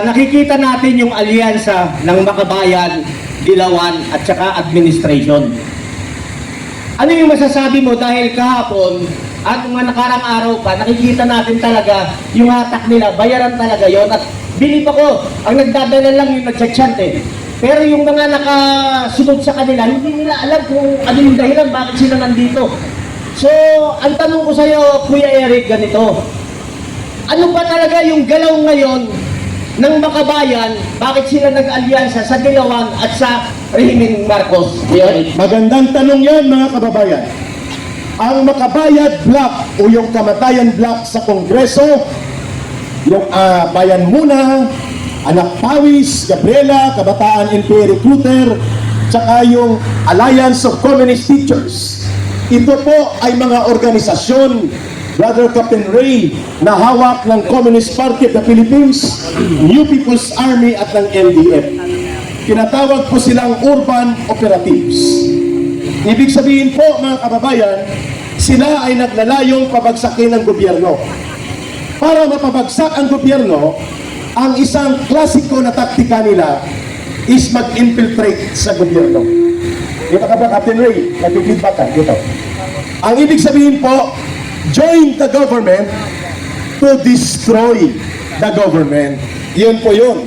nakikita natin yung alyansa ng Makabayan, Dilawan at saka administration. Ano yung masasabi mo dahil kahapon at mga nakarang araw pa, nakikita natin talaga yung hatak nila, bayaran talaga yon at bilib ako, ang nagdadala lang yung nagchat-chat eh. Pero yung mga nakasunod sa kanila, hindi nila alam kung ano yung dahilan, bakit sila nandito. So, ang tanong ko sa'yo, Kuya Eric, ganito. Ano ba talaga yung galaw ngayon ng Makabayan, bakit sila nag-alyansa sa Dilawan at sa Rehimeng Marcos? Magandang tanong yan, mga kababayan. Ang Makabayan Block o yung Kamatayan Block sa Kongreso, yung Bayan Muna, Anak Pawis, Gabriela, Kabataan NPA Recruiter, tsaka yung Alliance of Communist Teachers. Ito po ay mga organisasyon, Brother Captain Ray, na hawak ng Communist Party of the Philippines, New People's Army at ng LDF. Tinatawag po silang urban operatives. Ibig sabihin po, mga kababayan, sila ay naglalayong pabagsakin ng gobyerno. Para mapabagsak ang gobyerno, ang isang klasiko na taktika nila is mag-infiltrate sa gobyerno. Dito ka ba, Captain Ray? Nag-feedback ka. Dito. Ang ibig sabihin po, join the government to destroy the government. Yun po yun.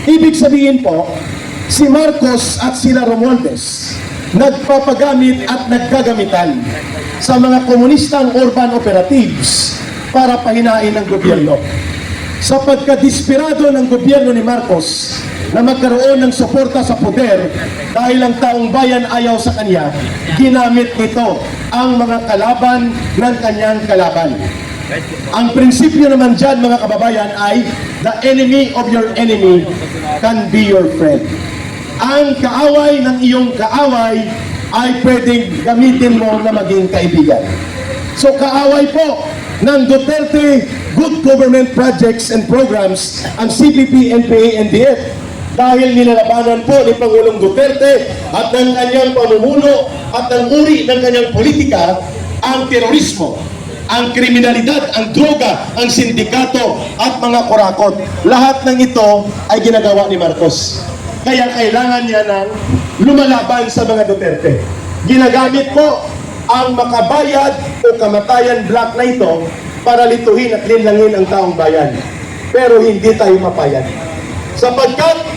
Ibig sabihin po, si Marcos at sila Romualdez nagpapagamit at naggagamitan sa mga komunistang urban operatives para pahinain ang gobyerno. Sa pagkadesperado ng gobyerno ni Marcos na magkaroon ng suporta sa poder dahil ang taong bayan ayaw sa kanya, ginamit nito ang mga kalaban ng kanyang kalaban. Ang prinsipyo naman dyan, mga kababayan, ay the enemy of your enemy can be your friend. Ang kaaway ng iyong kaaway ay pwedeng gamitin mo na maging kaibigan. So kaaway po ng Duterte Good Government Projects and Programs ang CPP, NPA, NDF dahil nilalabanan po ni Pangulong Duterte at ng kanyang pamumuno at ng uri ng kanyang politika ang terorismo, ang kriminalidad, ang droga, ang sindikato at mga kurakot. Lahat ng ito ay ginagawa ni Marcos. Kaya kailangan niya ng lumalaban sa mga Duterte. Ginagamit po ang Makabayan o Kamatayan Block na ito para lituhin at linlangin ang taong bayan. Pero hindi tayo mapayag. Sapagkat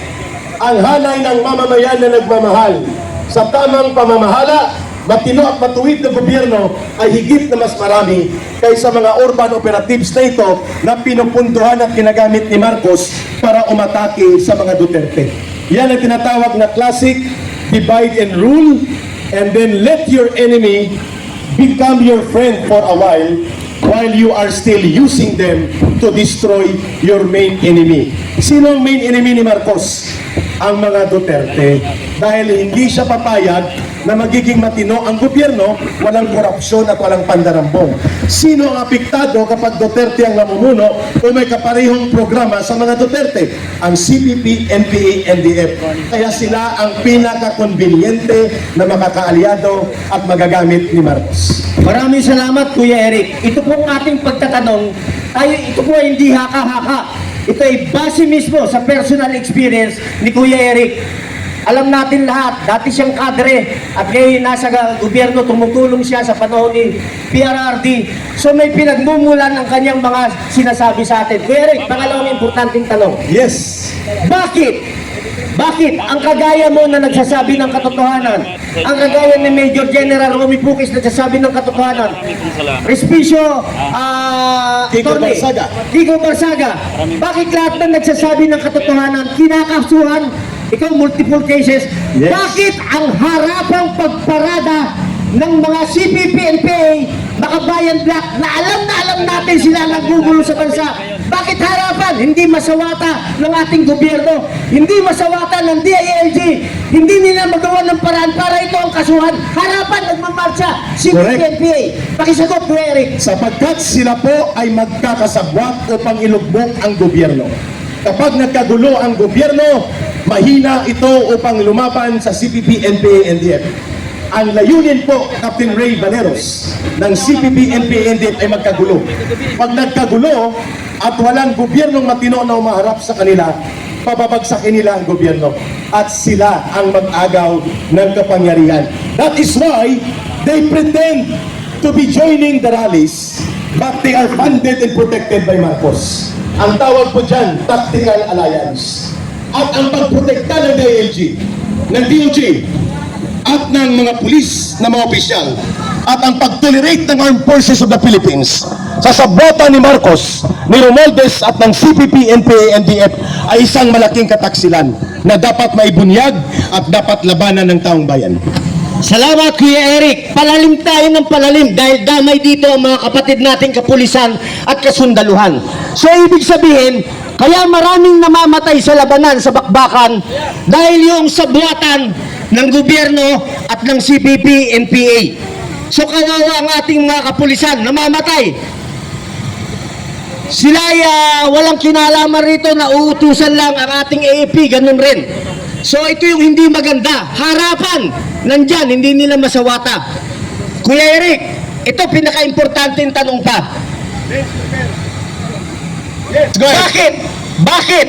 ang hanay ng mamamayan na nagmamahal sa tamang pamamahala, matino at matuwid na gobyerno ay higit na mas marami kaysa mga urban operatives na ito na pinupunduhan at ginagamit ni Marcos para umatake sa mga Duterte. Yan ang tinatawag na classic divide and rule, and then let your enemy become your friend for a while you are still using them to destroy your main enemy. Sino ang main enemy ni Marcos? Ang mga Duterte. Dahil hindi siya papayag na magiging matino ang gobyerno, walang korupsyon at walang pandarambong. Sino ang apektado kapag Duterte ang namumuno o may kaparehong programa sa mga Duterte? Ang CPP, NPA, NDF. Kaya sila ang pinaka-conveniente na makakaalyado at magagamit ni Marcos. Maraming salamat, Kuya Eric. Ito pong ating pagtatanong, ito po ay hindi haka-haka. Ito ay base mismo sa personal experience ni Kuya Eric. Alam natin lahat, dati siyang kadre at ngayon nasa gobyerno, tumutulong siya sa panahon ni PRRD. So may pinagmumulan ang kanyang mga sinasabi sa atin. Kuya Eric, pangalawang importanteng tanong. Yes. Bakit? Bakit ang kagaya mo na nagsasabi ng katotohanan, ang kagaya ni Major General Romy Pukis na nagsasabi ng katotohanan, Respicio Kiko Barsaga, bakit lahat ng nagsasabi ng katotohanan, kinakasuhan, ikaw multiple cases, yes. Bakit ang harapang pagparada ng mga CPP, NPA, Makabayan Block na alam natin sila naggugulo sa bansa? Bakit harapan? Hindi masawata ng ating gobyerno, hindi masawata ng DILG, hindi nila magawa ng paraan para ito ang kasuhan. Harapan nagmamarcha, CPP, NPA. Pakisagot, Kuya Eric. Sapagkat sila po ay magkakasabwat upang ilugbok ang gobyerno. Kapag nagkagulo ang gobyerno, mahina ito upang lumaban sa CPP, NPA, NDF. Ang layunin po, Captain Ray Valeros, ng CPP, NPA, NDF ay magkagulo. Pag nagkagulo at walang gobyernong matino na umaharap sa kanila, pababagsakin nila ang gobyerno at sila ang mag-agaw ng kapangyarihan. That is why they pretend to be joining the rallies, but they are funded and protected by Marcos. Ang tawag po dyan, tactical alliance. At ang pagprotekta ng DILG, ng DOJ, at ng mga pulis na mga opisyal, at ang pag-tolerate ng Armed Forces of the Philippines sa sabota ni Marcos, ni Romualdez at ng CPP, NPA, NDF ay isang malaking kataksilan na dapat maibunyag at dapat labanan ng taong bayan. Salamat, Kuya Eric. Palalim tayo ng palalim dahil damay dito ang mga kapatid nating kapulisan at kasundaluhan. So, ibig sabihin, kaya maraming namamatay sa labanan, sa bakbakan, dahil yung sabuatan ng gobyerno at ng CPP, NPA. So, kawawa ang ating mga kapulisan, namamatay. Sila ay walang kinalaman rito na uutusan lang ang ating AFP, ganun rin. So ito yung hindi maganda. Harapan, nandyan, hindi nila masawata. Kuya Eric, ito pinaka-importante yung tanong pa. Bakit? Bakit?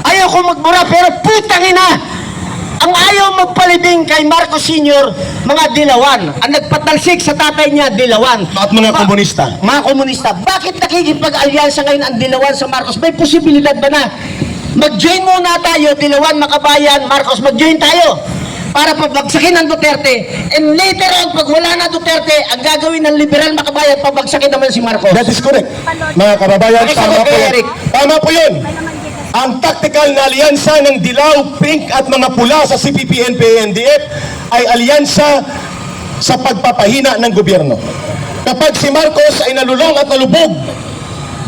Ayaw ko magmura pero putang ina! Ang ayaw magpalibing kay Marcos Sr., mga dilawan. Ang nagpatalsik sa tatay niya, dilawan. At mga komunista. Mga komunista. Bakit nakikipag-alyansa ngayon ang dilawan sa Marcos? May posibilidad ba na? Mag-join muna tayo, dilawan, makabayan, Marcos, mag-join tayo. Para pabagsakin ng Duterte. And later on, pag wala na Duterte, ang gagawin ng liberal makabayan, pabagsakin naman si Marcos. That is correct. Mga kababayan, tama po yun. Eric. Tama po yun. Ang tactical na alyansa ng dilaw, pink at mga pula sa CPP, NPA, NDF ay alyansa sa pagpapahina ng gobyerno. Kapag si Marcos ay nalulong at nalubog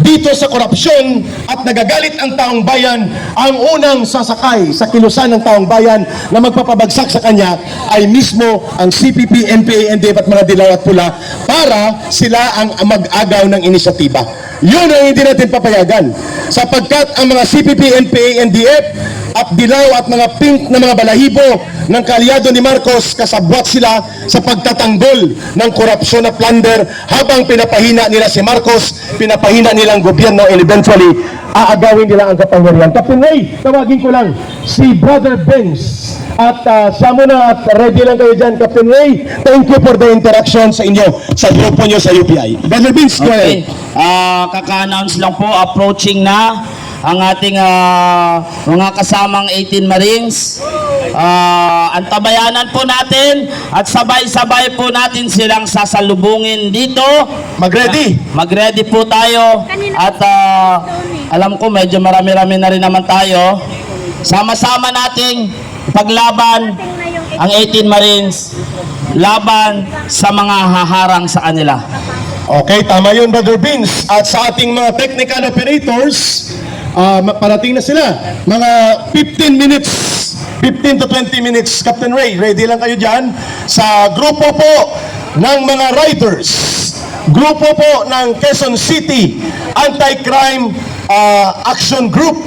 dito sa korupsyon at nagagalit ang taong bayan, ang unang sasakay sa kilusan ng taong bayan na magpapabagsak sa kanya ay mismo ang CPP, NPA, NDF at mga dilaw at pula para sila ang mag-agaw ng inisyatiba. Yun ang hindi natin papayagan sapagkat ang mga CPP, NPA, NDF at dilaw at mga pink na mga balahibo ng kaalyado ni Marcos, kasabwat sila sa pagtatanggol ng korupsyon na plunder habang pinapahina nila si Marcos, pinapahina nilang gobyerno, and eventually aagawin nila ang kapangyarihan. Captain Ray, tawagin ko lang si Brother Benz at siya muna at ready lang kayo dyan, Captain Ray. Thank you for the interaction sa inyo, sa grupo nyo sa UPI. Brother Benz, go ahead. Kaka-announce lang po, approaching na ang ating mga kasamang 18 Marines. Antabayanan po natin at sabay-sabay po natin silang sasalubungin dito. Mag-ready. Mag-ready po tayo at alam ko medyo marami-rami na rin naman tayo. Sama-sama nating paglaban ang 18 Marines laban sa mga haharang sa kanila. Okay, tama yun, Brother Vince. At sa ating mga technical operators, parating na sila. Mga 15 minutes, 15 to 20 minutes. Captain Ray, ready lang kayo dyan. Sa grupo po ng mga riders, grupo po ng Quezon City Anti-Crime Action Group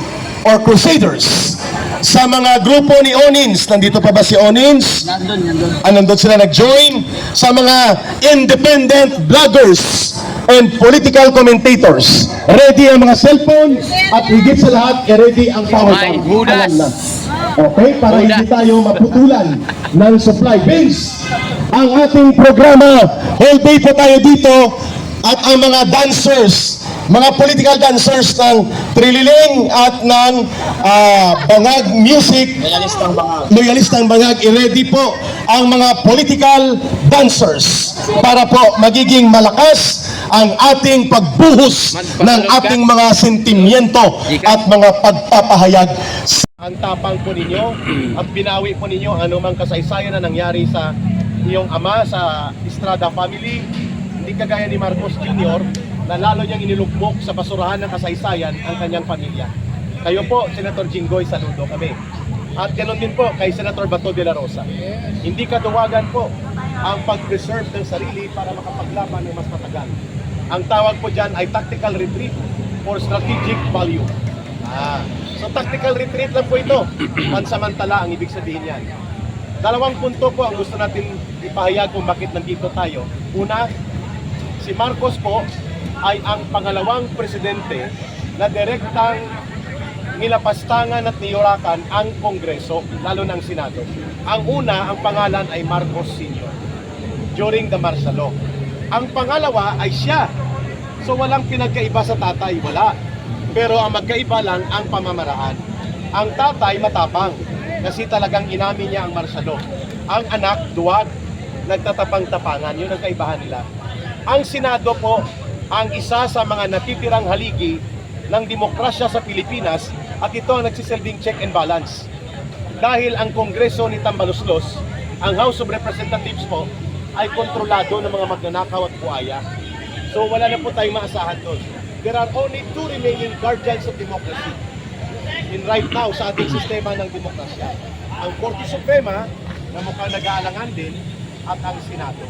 or Crusaders. Sa mga grupo ni Onins, nandito pa ba si Onins? Nandun sila nag-join. Sa mga independent bloggers and political commentators, ready ang mga cellphone at higit sa lahat, ready ang power bank. Alam na. Okay, para hindi tayo maputulan ng supply. Vince, ang ating programa, whole day po tayo dito at ang mga dancers, mga political dancers ng Trililing at ng Bangag Music, Loyalistang Bangag, i-ready po ang mga political dancers para po magiging malakas ang ating pagbuhos ng ating mga sentimiento at mga pagpapahayag. Ang tapang po ninyo at binawi po ninyo anumang kasaysayan na nangyari sa iyong ama sa Estrada family, hindi kagaya ni Marcos Jr. na lalo niyang inilugmok sa basurahan ng kasaysayan ang kanyang pamilya. Kayo po, Senator Jinggoy, saludo kami. At ganoon din po kay Senator Bato de la Rosa. Hindi katuwagan po ang pag-preserve ng sarili para makapaglaban ng mas matagal. Ang tawag po dyan ay tactical retreat for strategic value. So tactical retreat lang po ito. Pansamantala ang ibig sabihin yan. Dalawang punto po ang gusto natin ipahayag kung bakit nandito tayo. Una, si Marcos po ay ang pangalawang presidente na direktang nilapastangan at niyurakan ang Kongreso, lalo ng Senado. Ang una, ang pangalan ay Marcos Sr. during the martial law. Ang pangalawa ay siya. So walang pinagkaiba sa tatay, wala. Pero ang magkaiba lang ang pamamaraan. Ang tatay matapang kasi talagang inamin niya ang martial law. Ang anak, duwag, nagtatapang-tapangan. Yun ang kaibahan nila. Ang Senado po, ang isa sa mga natitirang haligi ng demokrasya sa Pilipinas at ito ang nagsisilbing check and balance. Dahil ang Kongreso ni Tambaluslos, ang House of Representatives po, ay kontrolado ng mga magnanakaw at buaya. So wala na po tayong maasahan doon. There are only two remaining guardians of democracy in right now sa ating sistema ng demokrasya. Ang Korte Suprema, na mukhang nag-aalangan din, at ang Senado.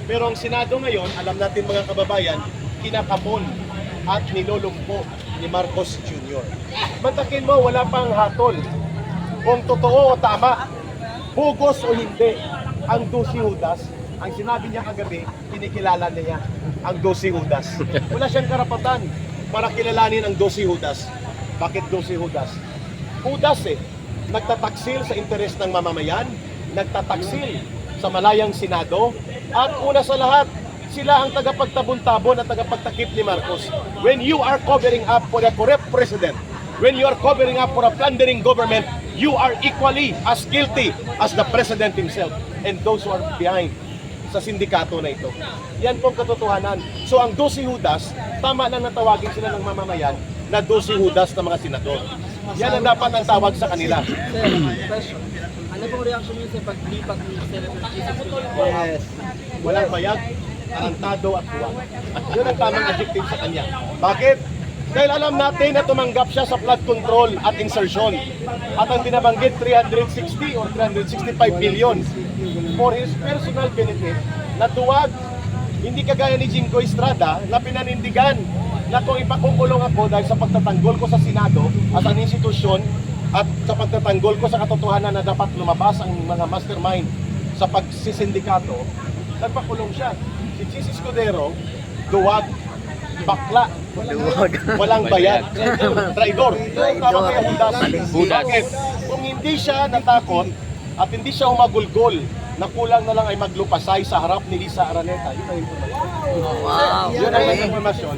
Pero ang Senado ngayon, alam natin mga kababayan, kinakapon at nilolumpo ni Marcos Jr. Mantakin mo, wala pang hatol kung totoo o tama, hugos o hindi ang 12 Judas. Ang sinabi niya kagabi, kinikilala niya ang 12 Judas. Wala siyang karapatan para kilalanin ang 12 Judas. Bakit 12 Judas? Judas nagtataksil sa interes ng mamamayan, nagtataksil sa malayang Senado, at una sa lahat, sila ang tagapagtabon-tabon at tagapagtakip ni Marcos. When you are covering up for a corrupt president, when you are covering up for a plundering government, you are equally as guilty as the president himself and those who are behind sa sindikato na ito. Yan po ang katotohanan. So ang 12 Judas, tama lang natawagin sila ng mamamayan na 12 Judas ng mga senador. Yan ang dapat ang tawag sa kanila. Ano pong reaction niyo sa paglipat ni Senator Jesus? Yes. Walang bayag, tarantado at buwag. Yun ang tamang adjective sa kanya. Bakit? Dahil alam natin na tumanggap siya sa flood control at insertion. At ang binabanggit 360 or 365 billion for his personal benefit na duwag. Hindi kagaya ni Jingo Estrada na pinanindigan na kung ipakukulong ako dahil sa pagtatanggol ko sa Senado as an institusyon at sa pagtatanggol ko sa katotohanan na dapat lumabas ang mga mastermind sa pagsisindikato, nagpakulong siya. Si Jesus Escudero, duwag, bakla, walang bayad, traidor. Tama kaya Judas. Bakit? Kung hindi siya natakot at hindi siya humagulgol, na kulang na lang ay maglupasay sa harap ni Lisa Araneta. Yun ang informasyon. Yun ang informasyon.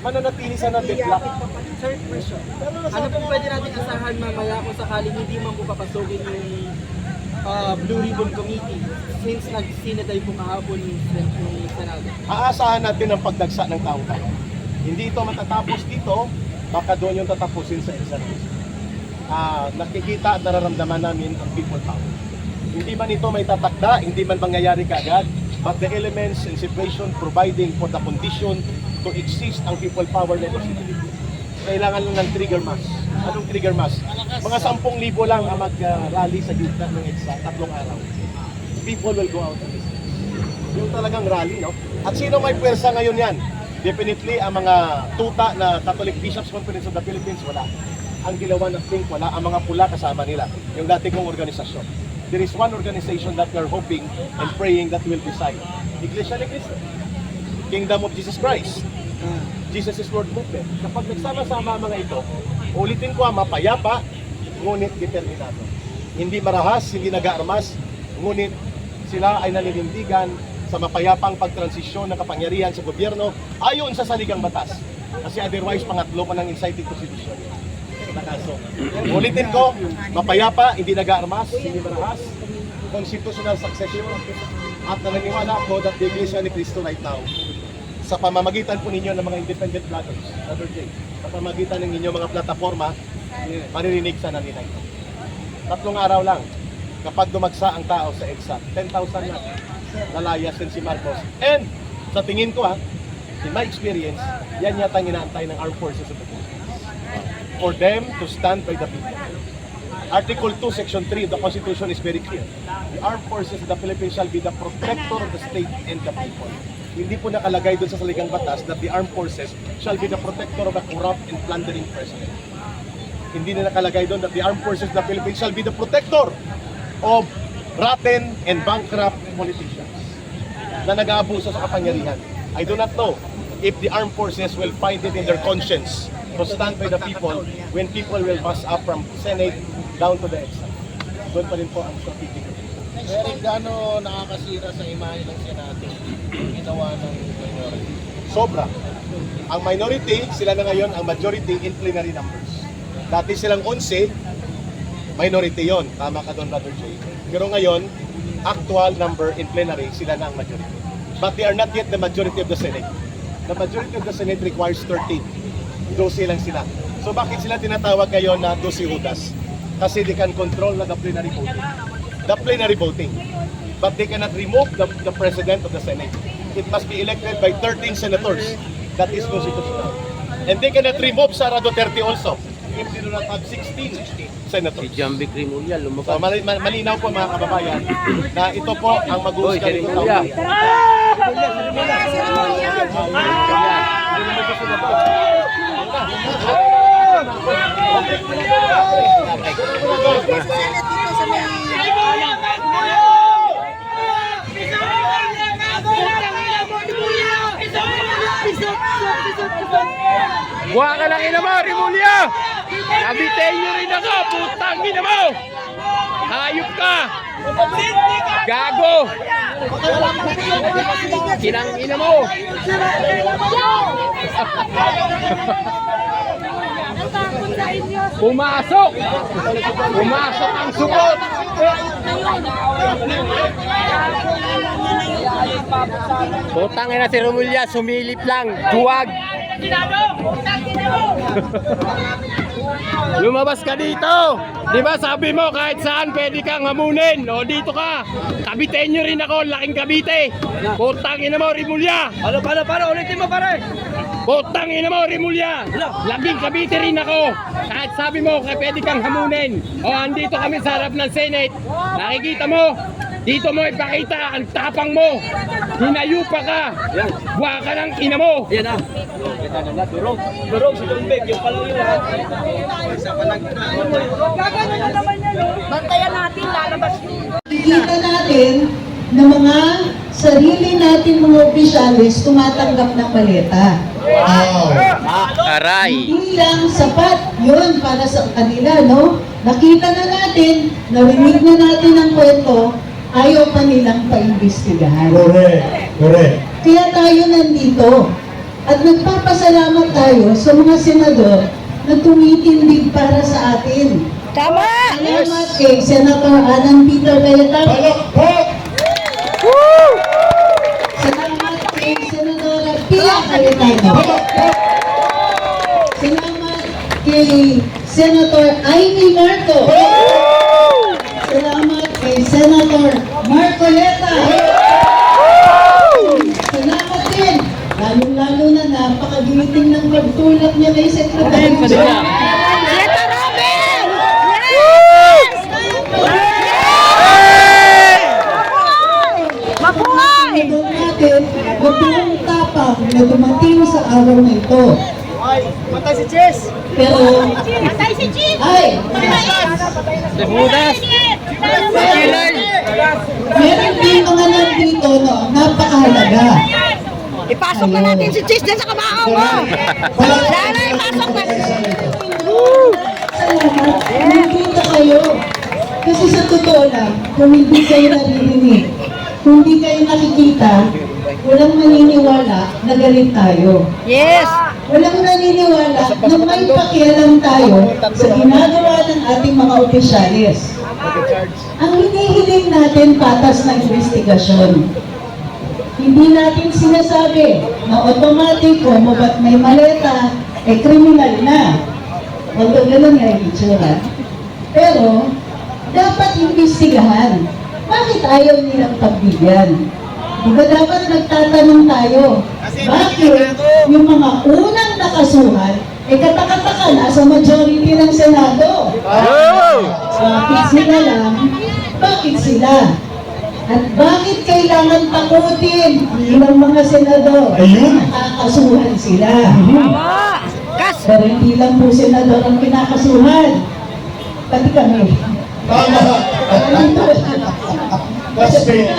Mananatili sa deadlock. Third question. Ano pong pwede natin asahan mamaya kung sakaling hindi man po papasukin yung Blue Ribbon Committee since nag-sinatay po kahapon yung Senado? Aasahan natin ang pagdagsa ng taong tayo. Hindi ito matatapos dito, baka doon yung tatapusin sa isa. Nakikita at nararamdaman namin ang people power. Hindi man ito may tatakda, hindi man mangyayari kaagad, but the elements and situation providing for the condition to exist ang people power na ito. Kailangan lang ng trigger mass. Anong trigger mass? Mga 10,000 lang ang mag-rally sa gitna ng EDSA, 3 araw. People will go out on this. Yung talagang rally, no? At sino may pwersa ngayon yan? Definitely, ang mga tuta na Catholic Bishops Conference of the Philippines, wala. Ang Dilawan of Pink, wala. Ang mga pula kasama nila. Yung dati kong organisasyon. There is one organization that we are hoping and praying that will decide. Iglesia ni Cristo. Kingdom of Jesus Christ. Jesus is Lord Movement. Kapag nagsama-sama mga ito, ulitin ko, mapayapa, ngunit determinado. Hindi marahas, hindi nag-aarmas, ngunit sila ay naninindigan sa mapayapang pagtransisyon ng kapangyarihan sa gobyerno ayon sa saligang batas. Kasi otherwise, pangatlo pa ng inciting to sedition. Nakaso. Ulitin ko, mapayapa, hindi nag-aarmas, hindi marahas, constitutional succession, at naniniwala ako that the Iglesia ni Cristo right now, sa pamamagitan po ninyo ng mga independent bloggers, sa pamamagitan ng inyong mga plataforma, maririnig sa nalina ito. 3 araw lang, kapag dumagsa ang tao sa EDSA, 10,000 na lalayas din si Marcos. And sa tingin ko in my experience, yan yata ang inaantay ng Armed Forces of the Philippines. For them to stand by the people. Article 2, Section 3 of the Constitution is very clear. The Armed Forces of the Philippines shall be the protector of the state and the people. Hindi po nakalagay doon sa saligang batas that the Armed Forces shall be the protector of a corrupt and plundering president. Hindi na nakalagay doon that the Armed Forces of the Philippines shall be the protector of rotten and bankrupt politicians na nag-aabuso sa kapangyarihan. I do not know if the armed forces will find it in their conscience to stand by the people when people will pass up from Senate down to the exile. Doon pa rin po ang strategic. Pero gaano nakakasira sa imahe ng Senado ginawa ng minority? Sobra. Ang minority, sila na ngayon ang majority in plenary numbers. Dati silang 11, minority yon. Tama ka doon, Brother Jay. Pero ngayon, actual number in plenary, sila na ang majority. But they are not yet the majority of the Senate. The majority of the Senate requires 13. 12 lang sila. So bakit sila tinatawag ngayon na 12 Judas? Kasi they can control na the plenary voting. The plenary voting. But they cannot remove the president of the Senate. It must be elected by 13 senators. That is constitutional. And they cannot remove Sara Duterte also if they do not have 16 senators. Si Jambi Rimulya So lumabas. malinaw po mga kababayan na ito po ang mag-uusgan Hoy, nito. Rimulya. Buha ka ng ina mo, Rimulya! Kabitayin nyo rin ako, putang ina mo! Hayop ka! Gago! Kinang ina mo! Pumasok! Pumasok ang sugot! Putang ina si Rimulya, sumilip lang, duwag! Lumabas ka dito! Di ba sabi mo kahit saan pwede kang hamunin? O dito ka! Kabitain nyo rin ako, laking kabite! Putang ina mo, Rimulya! Para, ulitin mo pare! Putang ina mo, Rimulya! Laking kabite rin ako! Kahit sabi mo pwede kang hamunin! O andito kami sa harap ng Senate! Nakikita mo! Dito mo ipakita ang tapang mo! Hinayupa ka! Buha ka ng ina mo! Yan na. Durog si John Beck, yung palaw yun. Gagano na naman yan. Bantayan natin, lalabas niyo. Kita natin na mga sarili natin mga opisyalis tumatanggap ng maleta. Aray! Hindi lang sapat yun para sa kanila, no? Nakita na natin, narinig na natin ang kwento, ayaw pa nilang paimbestigahan. Correct. Kaya tayo nandito at nagpapasalamat tayo sa mga senador na tumitindig para sa atin. Tama! Salamat kay Senator Alan Peter Cayetano. Salamat kay Senadora Pia Cayetano. Salamat kay Senator Amy Marco. Salamat kay Senator Marcoleta. Salamat din, lalong-lalo na napakagiting ng pagtulak niya kay Secretary John. Senator Robin! Mabuhay! Ito natin na buong tapang na dumating sa araw na ito. Patay si Chess! Pero, Patay si Chief! ay, Budas! meron din mga nandito, no, napakahalaga. Ipasok na natin si Chief dyan sa kabahaw mo! Sana ipasok na! Salamat, nandito kayo. Kasi sa totoo lang, kung hindi kayo naririnig, kung hindi kayo nakikita, walang maniniwala na galit tayo. Yes! Walang naniniwala na may pakialam tayo sa ginagawa ng ating mga opisyalis. Ang hinihiling natin patas na investigasyon. Hindi natin sinasabi na automatic kung ba't may maleta, kriminal na. Although gano'n nga yung itsura. Pero, dapat imbestigahan. Bakit ayaw nilang pagbigyan? Diba dapat nagtatanong tayo, bakit yung mga unang nakasuhan, katakataka na sa majority ng Senado? Bakit sila lang? Bakit sila? At bakit kailangan takutin ang ilang mga senador? Nakakasuhan sila. Pero hindi lang po senador ang pinakasuhan. Pati kami. Tama. Classmate.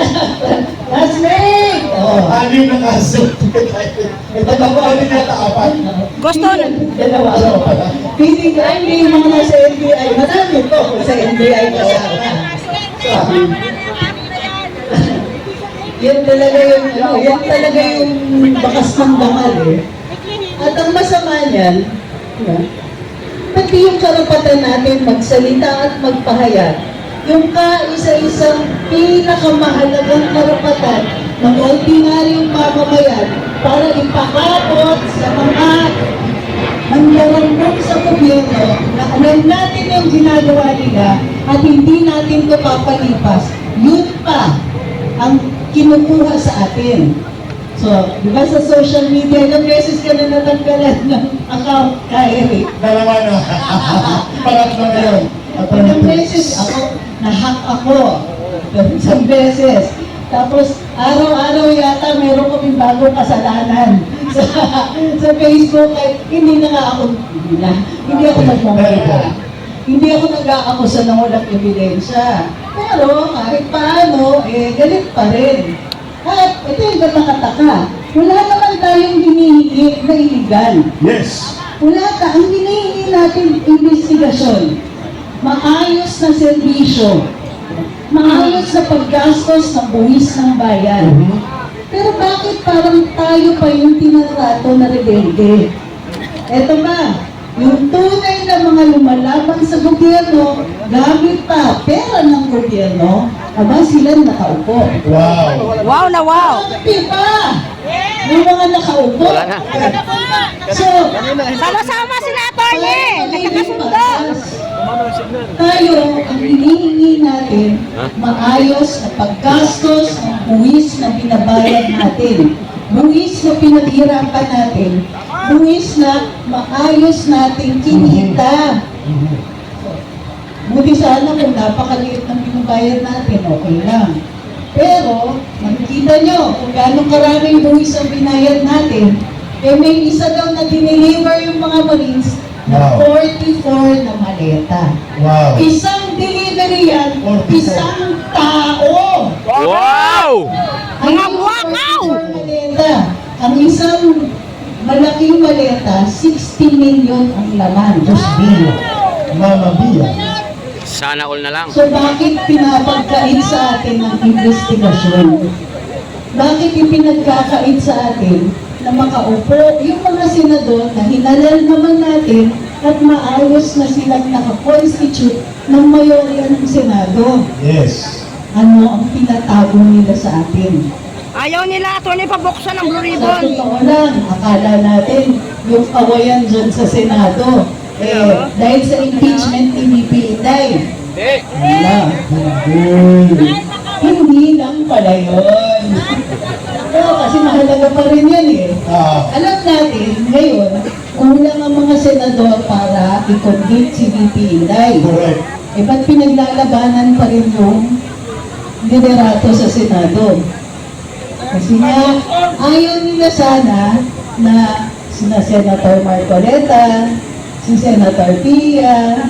Classmate! Oh. Anim na kaso. Ito na po, anim na apat. Gusto na. Dalawa. Feeling ko, ay, hindi yung mga nasa NBI. Marami po sa NBI kasama. So, yan talaga yung, yan talaga yung bakas ng damal eh. At ang masama niyan, pati yung karapatan natin magsalita at magpahayag, yung kaisa-isang pinakamahalagang karapatan ng ordinaryong mamamayan para ipakabot sa mga mandarambong sa gobyerno na alam natin yung ginagawa nila at hindi natin ito papalipas, yun pa ang kinukuha sa atin. So, di ba sa social media, ilang beses ka na natanggalan ng account, Eric? Dalawa na. Pangatlo na yun. Ilang beses ako, na-hack ako. Isang beses. Tapos, araw-araw yata meron kaming bagong kasalanan sa Facebook. Ay, hindi na nga ako, hindi ako nagmamala. Hindi ako nag-aakusa ng walang ebidensya. Pero kahit paano, galit pa rin. At ito yung nakataka. Wala naman tayong hinihingi na illegal. Yes. Wala ka. Ang hinihingi natin, investigasyon. Maayos na serbisyo. Maayos na paggastos ng buwis ng bayan. Pero bakit parang tayo pa yung tinarato na rebelde? Eto ba? Yung tunay na mga lumalaban sa gobyerno, gamit pa pera ng gobyerno, aba sila nakaupo. Wow. Wow na wow. Kampi pa! Yung mga nakaupo. Wala na. So, Sama-sama sila, attorney. Nagkakasundo. tayo, ang hinihingi natin, maayos na paggastos ng buwis na binabayad natin. Buwis na pinaghirapan natin. Buwis na maayos natin kinita. Buti sana kung napakaliit ng binabayad natin, okay lang. Pero, makikita nyo kung gano'ng karaming buwis ang binayad natin, may isa daw na dineliver yung mga Marines na 44 na maleta. Wow. Isang delivery yan, 44. isang tao. Wow! Mga buwakaw! Maleta. Ang isang malaking maleta, 60 million ang laman. Diyos Dio. Mama Mia. Sana all na lang. So bakit pinapagkait sa atin ang investigasyon? Bakit ipinagkakait sa atin na makaupo yung mga senador na hinalal naman natin at maayos na silang nakakonstitute ng mayorya ng Senado? Yes. Ano ang pinatago nila sa atin? Ayaw nila, attorney, pabuksan ng Blue Sa Ribbon. totoo lang, akala natin yung kawayan dyan sa Senado, dahil sa impeachment, hindi Inday. Wala. Hindi lang pala yun. Pero kasi mahalaga pa rin yan eh. Alam natin, ngayon, kulang ang mga senador para i-convict si VP Inday. Correct. Ba't pinaglalabanan pa rin yung liderato sa Senado? Kasi nga, ayaw nila sana na sina Senator Marcoleta, si Senator Pia,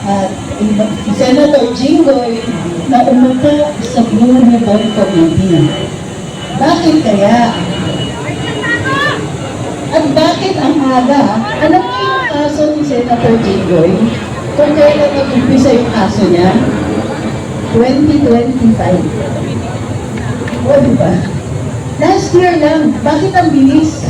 at si Senator Jinggoy na umupo sa Blue Ribbon Committee. Bakit kaya? At bakit ang aga? Alam mo yung kaso ni Senator Jinggoy? Kung kailan nag-umpisa yung kaso niya? 2025. O, diba? Last year lang. Bakit ang bilis?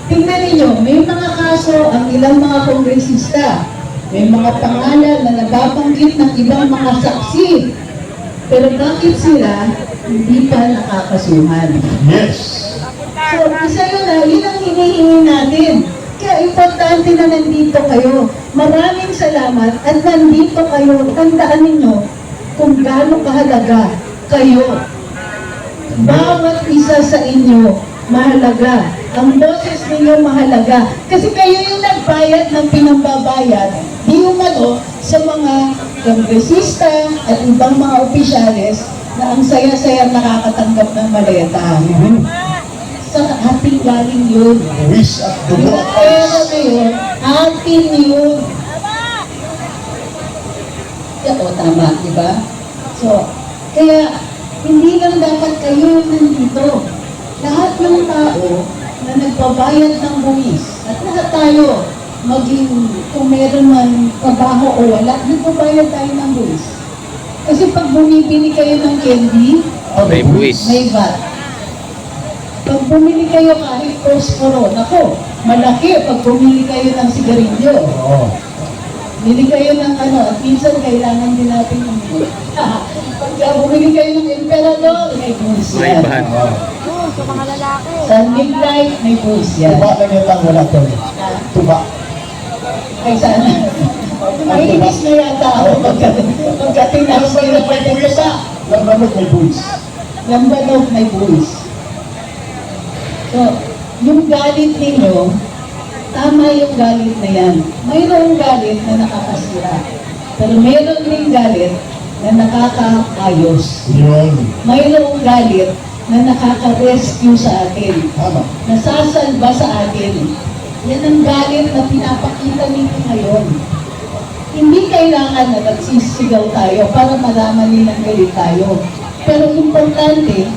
Tingnan ninyo, may mga kaso ang ilang mga kongresista. May mga pangalan na nababanggit ng ibang mga saksi. Pero bakit sila hindi pa nakakasuhan? Yes. So, isa yun na, yun ang hinihingi natin. Kaya importante na nandito kayo. Maraming salamat at nandito kayo. Tandaan ninyo kung gaano kahalaga kayo. Bawat isa sa inyo mahalaga. Ang boses ninyo mahalaga. Kasi kayo yung nagbayad ng pinambabayad. Di umano sa mga kongresista at ibang mga opisyales na ang saya-saya nakakatanggap ng maleta. Sa ating galing yun. Wish at Yung dugo. pera na yun, atin yun. O tama, di ba? So, kaya hindi lang dapat kayo nandito. Lahat ng tao na nagbabayad ng buwis, at lahat tayo, maging kung meron man trabaho o wala, nagbabayad tayo ng buwis. Kasi pag bumibili kayo ng candy, May buwis. may VAT. Pag bumili kayo kahit posporo, nako, malaki pag bumili kayo ng sigarilyo. Bili kayo ng at minsan kailangan din natin ng pagka bumili kayo ng emperador, may buwis May yan. ban. Sa mga lalaki. Sa midnight, may buwis yan. Tuba lang yata ang wala to. Tuba. Ay sana. Mahinis na yata ako pagkating na ako na pwede ko ba? Lambanog may buwis. Lambanog may buwis. So, yung galit ninyo, tama yung galit na yan. Mayroong galit na nakakasira. Pero mayroon rin galit na nakakaayos. Yun. Mayroong galit na nakaka-rescue sa atin. Tama. Nasasalba sa atin. Yan ang galit na pinapakita nito ngayon. Hindi kailangan na nagsisigaw tayo para malaman nilang galit tayo. Pero importante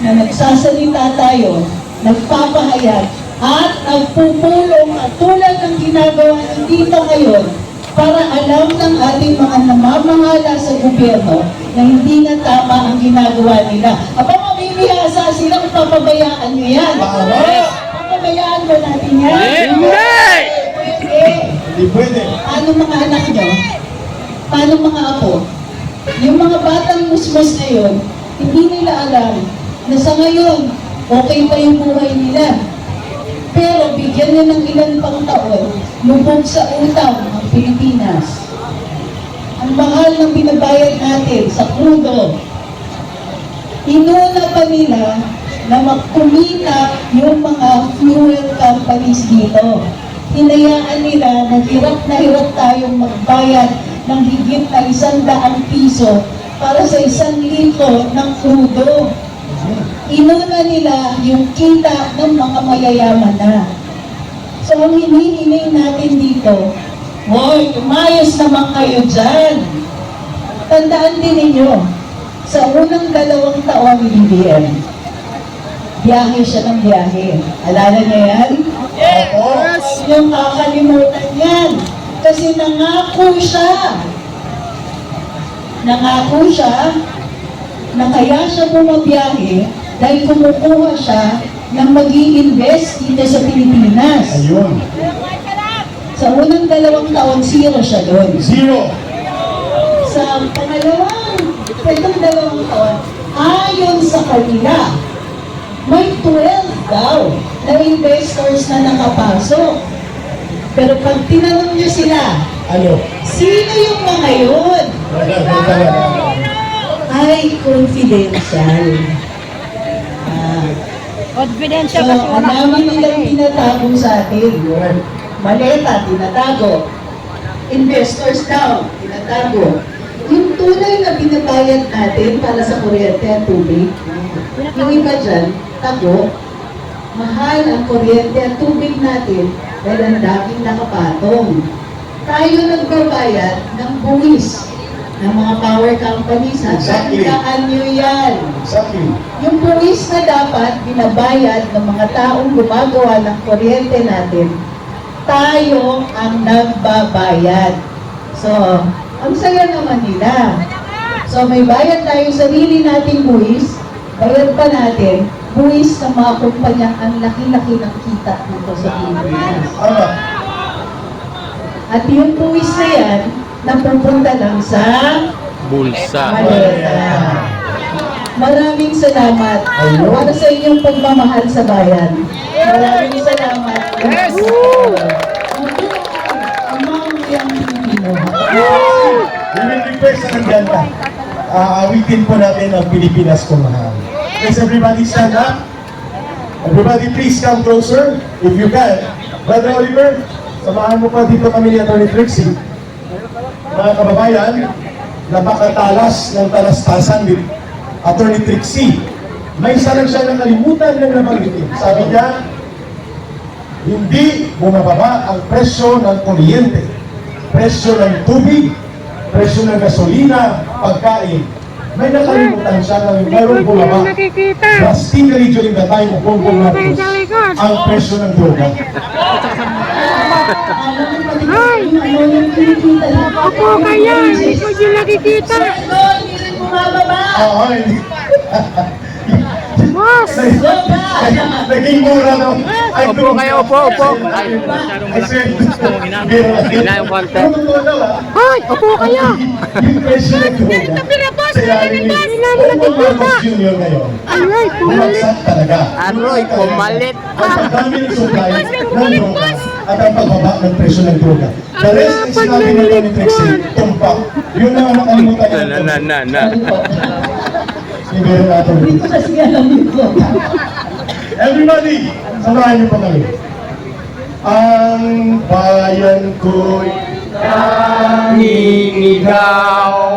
na nagsasalita tayo, nagpapahayag, at nagpupulong at tulad ng ginagawa ng dito ngayon para alam ng ating mga namamahala sa gobyerno na hindi na tama ang ginagawa nila. Aba, mamimihasa sila kung papabayaan nyo yan. Papabayaan ba natin yan? Pwede. Hindi pwede. Paano mga anak nyo? Paano mga apo? Yung mga batang musmos na yun, hindi nila alam na sa ngayon, okay pa yung buhay nila. Pero bigyan niya ng ilan pang taon, lubog sa utang ang Pilipinas. Ang mahal ng binabayad natin sa krudo. Inuna pa nila na magkumita yung mga fuel companies dito. Hinayaan nila na hirap tayong magbayad ng higit na 100 piso para sa 1 litro ng krudo. Inuna nila yung kita ng mga mayayaman na. So, ang hinihiling natin dito, hoy, umayos naman kayo dyan. Tandaan din ninyo, sa unang 2 taon ni BBM, biyahe siya ng biyahe. Alala niya yan? Yes! Huwag niyong kakalimutan yan. Kasi nangako siya. Nangako siya na kaya siya bumabiyahe dahil kumukuha siya ng mag-i-invest dito sa Pilipinas. Ayun. Sa unang 2 taon, 0 siya doon. 0. Sa itong 2 taon, ayon sa kanila, may 12 daw na investors na nakapasok. Pero pag tinanong niyo sila, Ano? sino yung mga yun? Ay, confidential. Confidential So, kasi ang wala dami nilang tinatago sa atin. Maleta, tinatago. Investors daw, tinatago. Yung tunay na binabayad natin para sa kuryente at tubig, yung iba dyan, tago, mahal ang kuryente at tubig natin dahil ang daming nakapatong. Tayo nagbabayad ng buwis ng mga power companies. Exactly. Tandaan nyo yan. Exactly. Yung buwis na dapat binabayad ng mga taong gumagawa ng kuryente natin, tayo ang nagbabayad. So, ang saya naman nila. So, may bayad tayo sarili nating buwis, bayad pa natin, buwis ng mga kumpanyang ang laki-laki ng kita dito sa Pilipinas. At yung buwis na yan, napupunta lang sa Bulsa. maleta. Maraming salamat para sa inyong pagmamahal sa bayan. Maraming salamat. Yes! Ang mamayang Pilipino. We will request sa kandiyanta. Awitin po natin ang Pilipinas kung mahal. Please everybody stand up. Everybody please come closer if you can. Brother Oliver, samahan mo pa dito kami ni Atty. Trixie. Mga kababayan, napakatalas ng talastasan ni Atty. Trixie. May isa lang siya nakalimutan ng nabanggitin. Sabi niya, hindi bumababa ang presyo ng kuryente, presyo ng tubig, presyo ng gasolina, pagkain. May nakalimutan siya na mayroong bumaba drastically during the time of Bongbong Marcos ang presyo ng droga. Opo kaya, hindi ko dyan nakikita. Oo, hindi. Naging mura daw. Opo kayo, opo. Ay, na yung konti. Hoy, opo kayo. Yung presyo ng droga sa ilalim ni Marcos Jr. ngayon. Aray, Bumagsak talaga. Aroy, pumalit. Ang pagdami ng supply ng droga at ang pagbaba ng presyo ng droga. The rest ay sinabi na Tony Trixie, tumpak. Yun lang ang nakalimutan niya. Na. Ibero natin. Dito kasi alam nito. Everybody, samahan niyo pa kami. Ang bayan ko'y nangingigaw,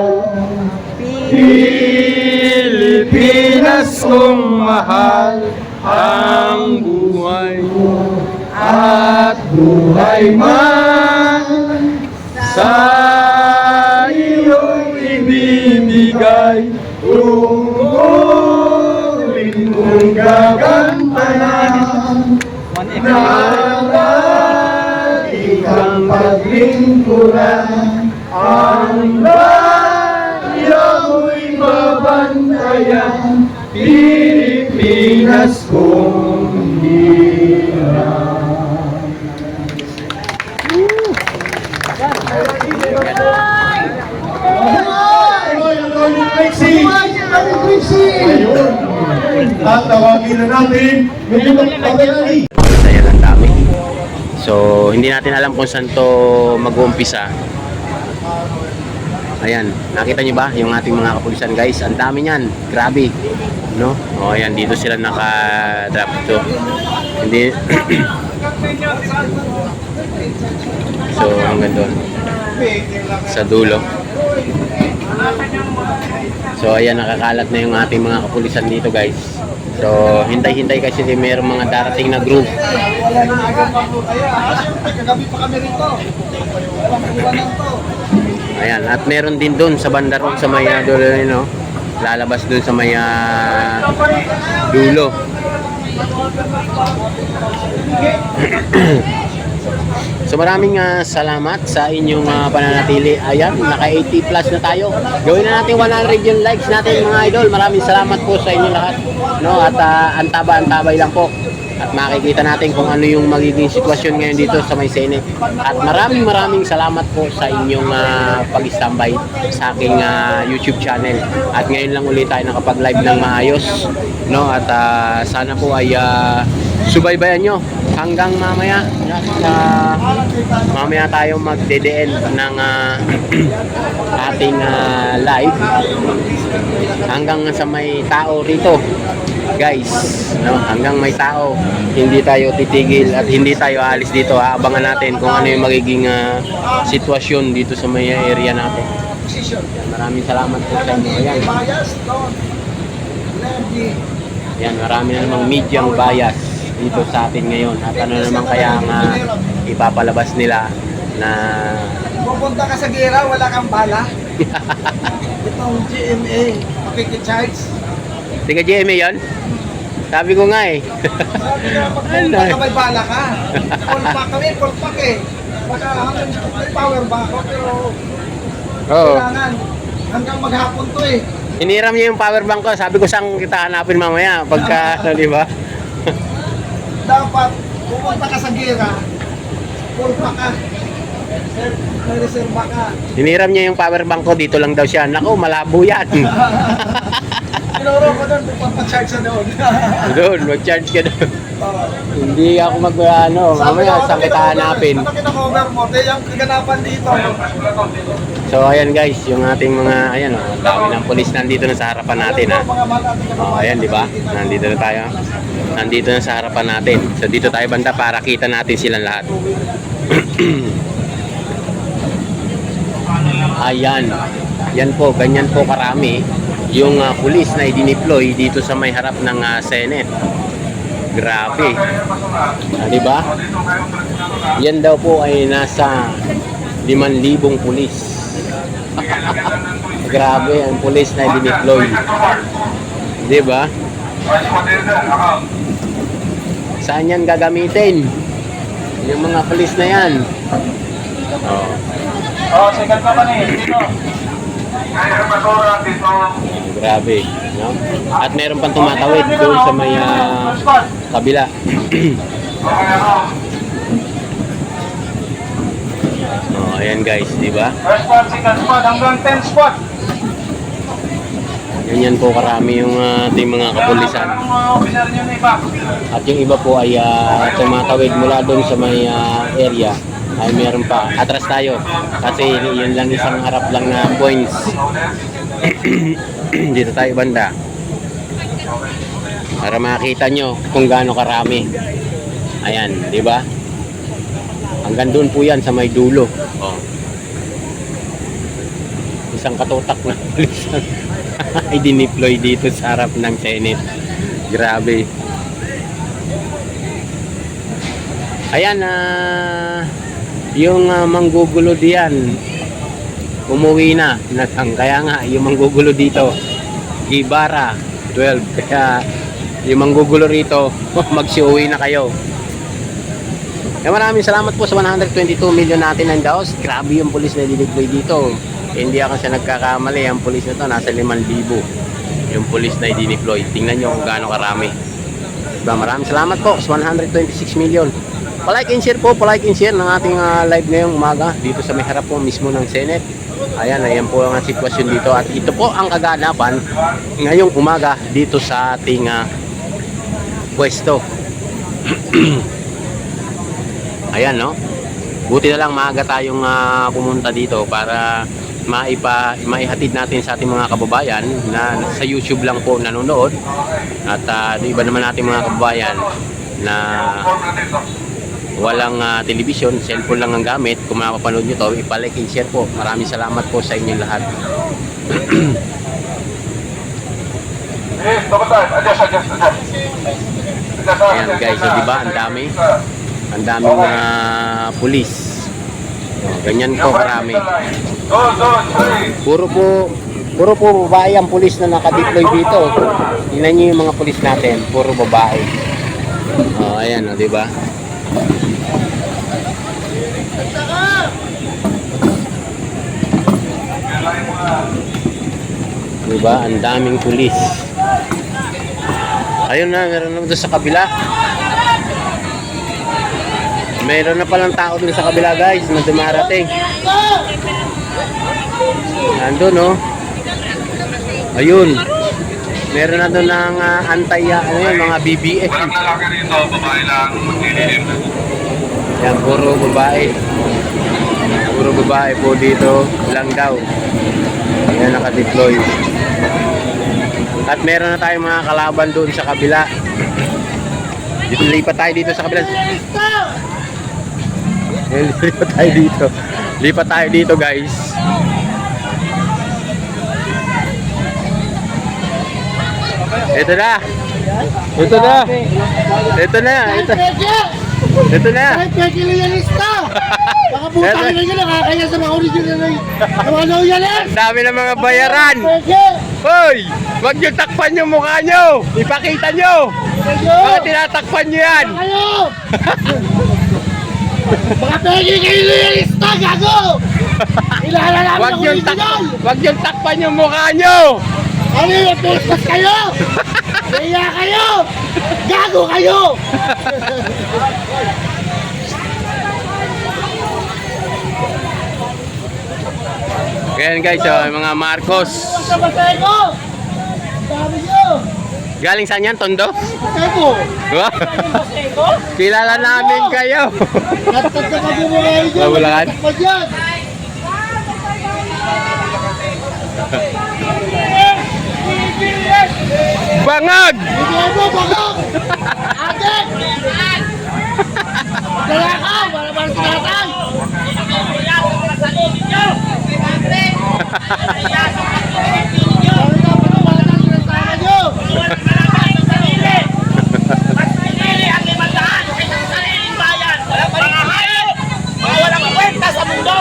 Pilipinas kong mahal, ang buhay at buhay man sa iyong ibibigay, tungkulin kong gagantanan na lagi kang paglingkuran, ang bayan mo'y mabantayan, Pilipinas kong hirap. ayun. Tatawagin na natin medyo magpapalali. Saya ng dami. So, hindi natin alam kung saan to mag-uumpisa. Ayan, nakita niyo ba yung ating mga kapulisan, guys? Ang dami niyan. Grabe. No? O, ayan, dito sila naka-drop to. Hindi. So, hanggang doon. Sa dulo. So, ayan, nakakalat na yung ating mga kapulisan dito, guys. So, hintay-hintay kasi mayroong mga darating na group. Ayan, at meron din doon sa banda ron sa may dulo, no? Lalabas doon sa may dulo. So maraming salamat sa inyong pananatili. Ayan, naka 80 plus na tayo. Gawin na natin 100 yung likes natin, mga idol. Maraming salamat po sa inyo lahat, no? At antaba-antabay lang po. At makikita natin kung ano yung magiging sitwasyon ngayon dito sa may Senate. At maraming salamat po sa inyong pag-standby sa aking YouTube channel. At ngayon lang ulit tayo nakapag-live ng maayos, no? At sana po ay subaybayan nyo hanggang mamaya. Mamaya tayo magde-end ng ating live hanggang sa may tao rito, guys, no? Hanggang may tao, hindi tayo titigil at hindi tayo aalis dito. Abangan natin kung ano yung magiging sitwasyon dito sa may area natin. Maraming salamat po sa inyo. Ayan, marami na namang medyang bias dito sa atin ngayon. At ano naman kaya ang ipapalabas nila na Pupunta ka sa gira, wala kang bala. Itong GMA, makikicharge. Tiga GMA yan? Sabi ko nga eh. Sabi nga, pagpunta ka may bala ka. Full pack kami, full pack eh. Baka may power ba ako, pero kailangan hanggang maghapon to eh. Hiniram niya yung power bank ko. Sabi ko saan kita hanapin mamaya pagka, di ba? Dapat pupunta ka sa gira, full pack ka. May reserva ka. Hiniram niya yung power bank ko. Dito lang daw siya. Naku, malabo yan. Tinuro ko doon, pagpapacharge na doon. Doon, mag-charge ka doon. Hindi ako mamaya saan kita hanapin. Ano kina-cover mo? Yung kaganapan dito. So ayan guys, yung ating mga, ayan o, dami ng polis nandito na sa harapan natin ha. Ayan, di ba? Nandito na tayo. Nandito na sa harapan natin. So dito tayo banda para kita natin silang lahat. Ayan. Yan po, ganyan po karami yung pulis na i-deploy dito sa may harap ng Senate. Grabe. Di ba? Yan daw po ay nasa 5,000 pulis Grabe, ang pulis na dineploy. Di ba? Saan yan gagamitin? Yung mga pulis na yan. Oh. Oh, second pa dito. Grabe, no? At meron pang tumatawid doon sa may kabila. Oh, ayan guys, di ba? First spot, second spot, hanggang 10 spot. Ganyan po karami yung ating mga kapulisan. Officer nyo na iba. At yung iba po ay tumatawid mula doon sa may area. Ay meron pa. Atras tayo. Kasi yun lang isang harap lang na points. Dito tayo banda. Para makita nyo kung gaano karami. Ayan, di ba? Hanggang doon po yan sa may dulo. Oh. Isang katutak na pulis ay dineploy dito sa harap ng Senate. Grabe. Ayan, yung manggugulo diyan umuwi na. Kaya nga, yung manggugulo dito Ibarra 12. Kaya yung manggugulo rito magsiuwi na kayo. Kaya maraming salamat po sa 122 million natin ng daos. Grabe yung pulis na dineploy dito. Hindi ako siya nagkakamali. Ang pulis na to nasa 5,000 yung pulis na i-deploy. Tingnan nyo kung gaano karami. Diba? Maraming salamat po sa 126 million. Palike and share po, palike and share ng ating live ngayong umaga dito sa may harap po mismo ng Senate. Ayan po ang sitwasyon dito at ito po ang kaganapan ngayong umaga dito sa ating pwesto. Ayan, no? Buti na lang maaga tayong pumunta dito para maihatid natin sa ating mga kababayan na sa YouTube lang po nanonood at iba naman natin mga kababayan na walang television, cellphone lang ang gamit. Kung makapanood nyo to, ipalike and share po. Maraming salamat po sa inyong lahat. Ayan guys, so diba ang dami? Ang daming pulis. Ganyan po karami. Puro po babae ang pulis na nakadeploy dito. Tingnan niyo yung mga pulis natin, puro babae. Oh, ayan, oh, 'di ba? Diba? Ang daming pulis. Ayun na, meron na doon sa kabila. Meron na palang tao doon sa kabila guys na dumarating. Nandun, no? Ayun. Meron na doon ng mga BBM. Yan, puro babae. Puro babae po dito lang daw. Yan, nakadeploy. At meron na tayong mga kalaban doon sa kabila. Dito, lipat tayo dito sa kabila. Lipat tayo dito guys. Ito na. Baka putang ina nyo, nakakaya sa mga original na mga loyalist. Dami ng mga bayaran. Hoy, wag nyo takpan yung mukha nyo. Ipakita nyo. Bakit tinatakpan nyo yan? Mga pegi kayo loyalista, gago! Ilahala namin ang original. Wag nyo takpan yung mukha nyo. Ano yung Facebook kayo? Kaya kayo! Gago kayo! Ganyan guys, mga Marcos. Galing saan yan, Tondo? Kilala namin kayo. Babulakan? Bangag! Adik! Dalakaw! Wala ba tinatay? Walang kwenta sa mundo!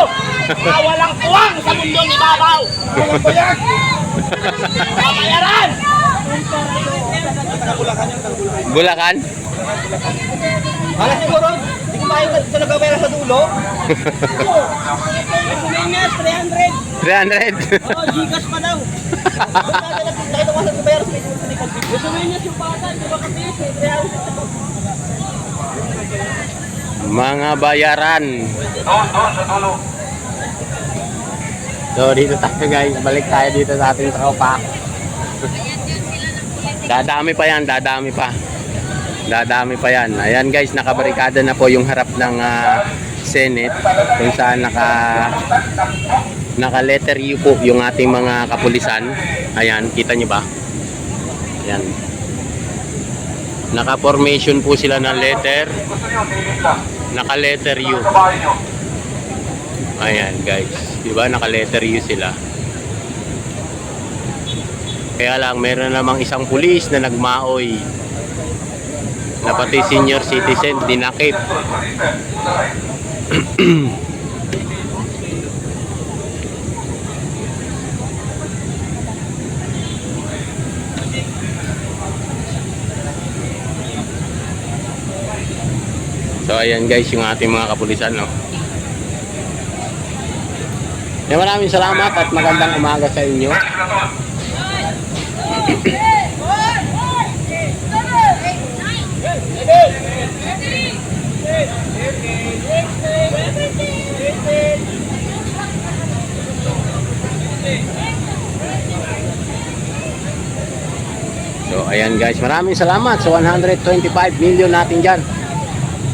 Walang tuwang sa mundo ni Bayaran! Bulacan? Hala siguro, hindi ko maayos sa nagbabayar sa dulo. Sumenyas, 300. 300? Oo, Gcash pa daw. Dahil ako sa nagbabayar sa likod. Sumenyas yung bata, di ba kasi 300. Mga bayaran. So dito tayo guys, balik tayo dito sa ating tropa. Dadami pa yan, dadami pa. Dadami pa yan. Ayan guys, nakabarikada na po yung harap ng Senate kung saan naka letter U po yung ating mga kapulisan. Ayan, kita nyo ba? Ayan. Naka formation po sila ng letter. Naka letter U. Ayan guys, diba naka letter U sila. Kaya lang meron namang isang pulis na nagmaoy na pati senior citizen dinakip. So ayan guys yung ating mga kapulisan, no. Maraming salamat at magandang umaga sa inyo. So ayan guys, maraming salamat sa 125 million natin dyan.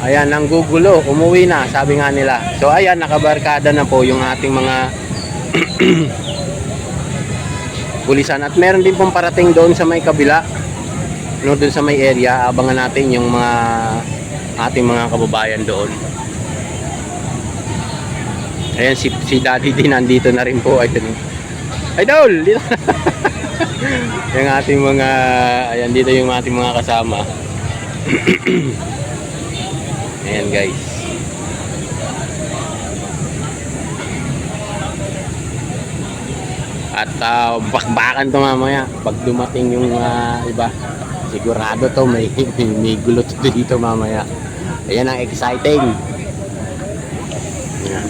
Ayan, ang gugulo, umuwi na, sabi nga nila. So ayan, nakabarkada na po yung ating mga pulisan. At meron din pong parating doon sa may kabila, no, doon sa may area. Abangan natin yung mga ating mga kababayan doon. Ayan, si Daddy din nandito na rin po. Ayan. Idol! Dito. Yung ating mga, ayan, dito yung ating mga kasama. Ayan guys. At bakbakan to mamaya pag dumating yung iba. Sigurado to may gulot dito mamaya. Ayan ang exciting. Ayan.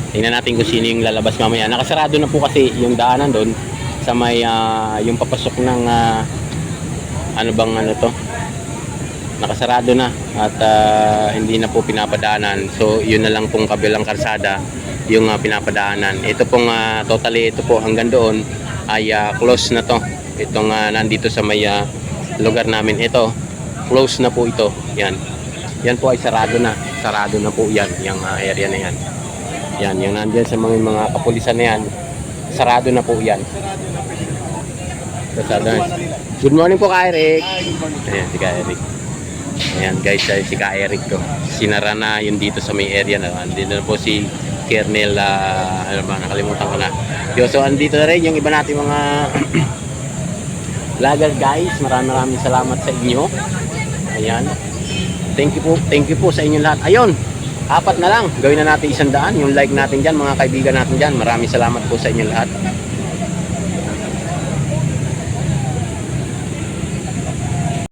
Tingnan natin kung sino yung lalabas mamaya. Nakasarado na po kasi yung daanan doon sa may yung papasok ng ano bang ano to. Nakasarado na at hindi na po pinapadaanan. So yun na lang pong kabilang karsada yung pinapadaanan. Ito pong totally ito po hanggang doon ay close na to. Itong nandito sa may lugar namin. Ito close na po ito. Yan. Yan po ay sarado na. Sarado na po yan. Yung area na yan. Yan. Yung nandiyan sa mga kapulisan na yan. Sarado na po yan. Sarado na. Good morning po ka Eric. Ayan si ka Eric. Ayan guys, si ka Eric ko. Sinara na yun dito sa may area na. Andito na po si Kernel, ano ba, nakalimutan ko na. So andito na rin yung iba natin mga vlogger guys. Maraming salamat sa inyo. Ayan. Thank you po sa inyo lahat. Ayun, 4 na lang. Gawin na natin 100. Yung like natin dyan, mga kaibigan natin dyan. Maraming salamat po sa inyo lahat.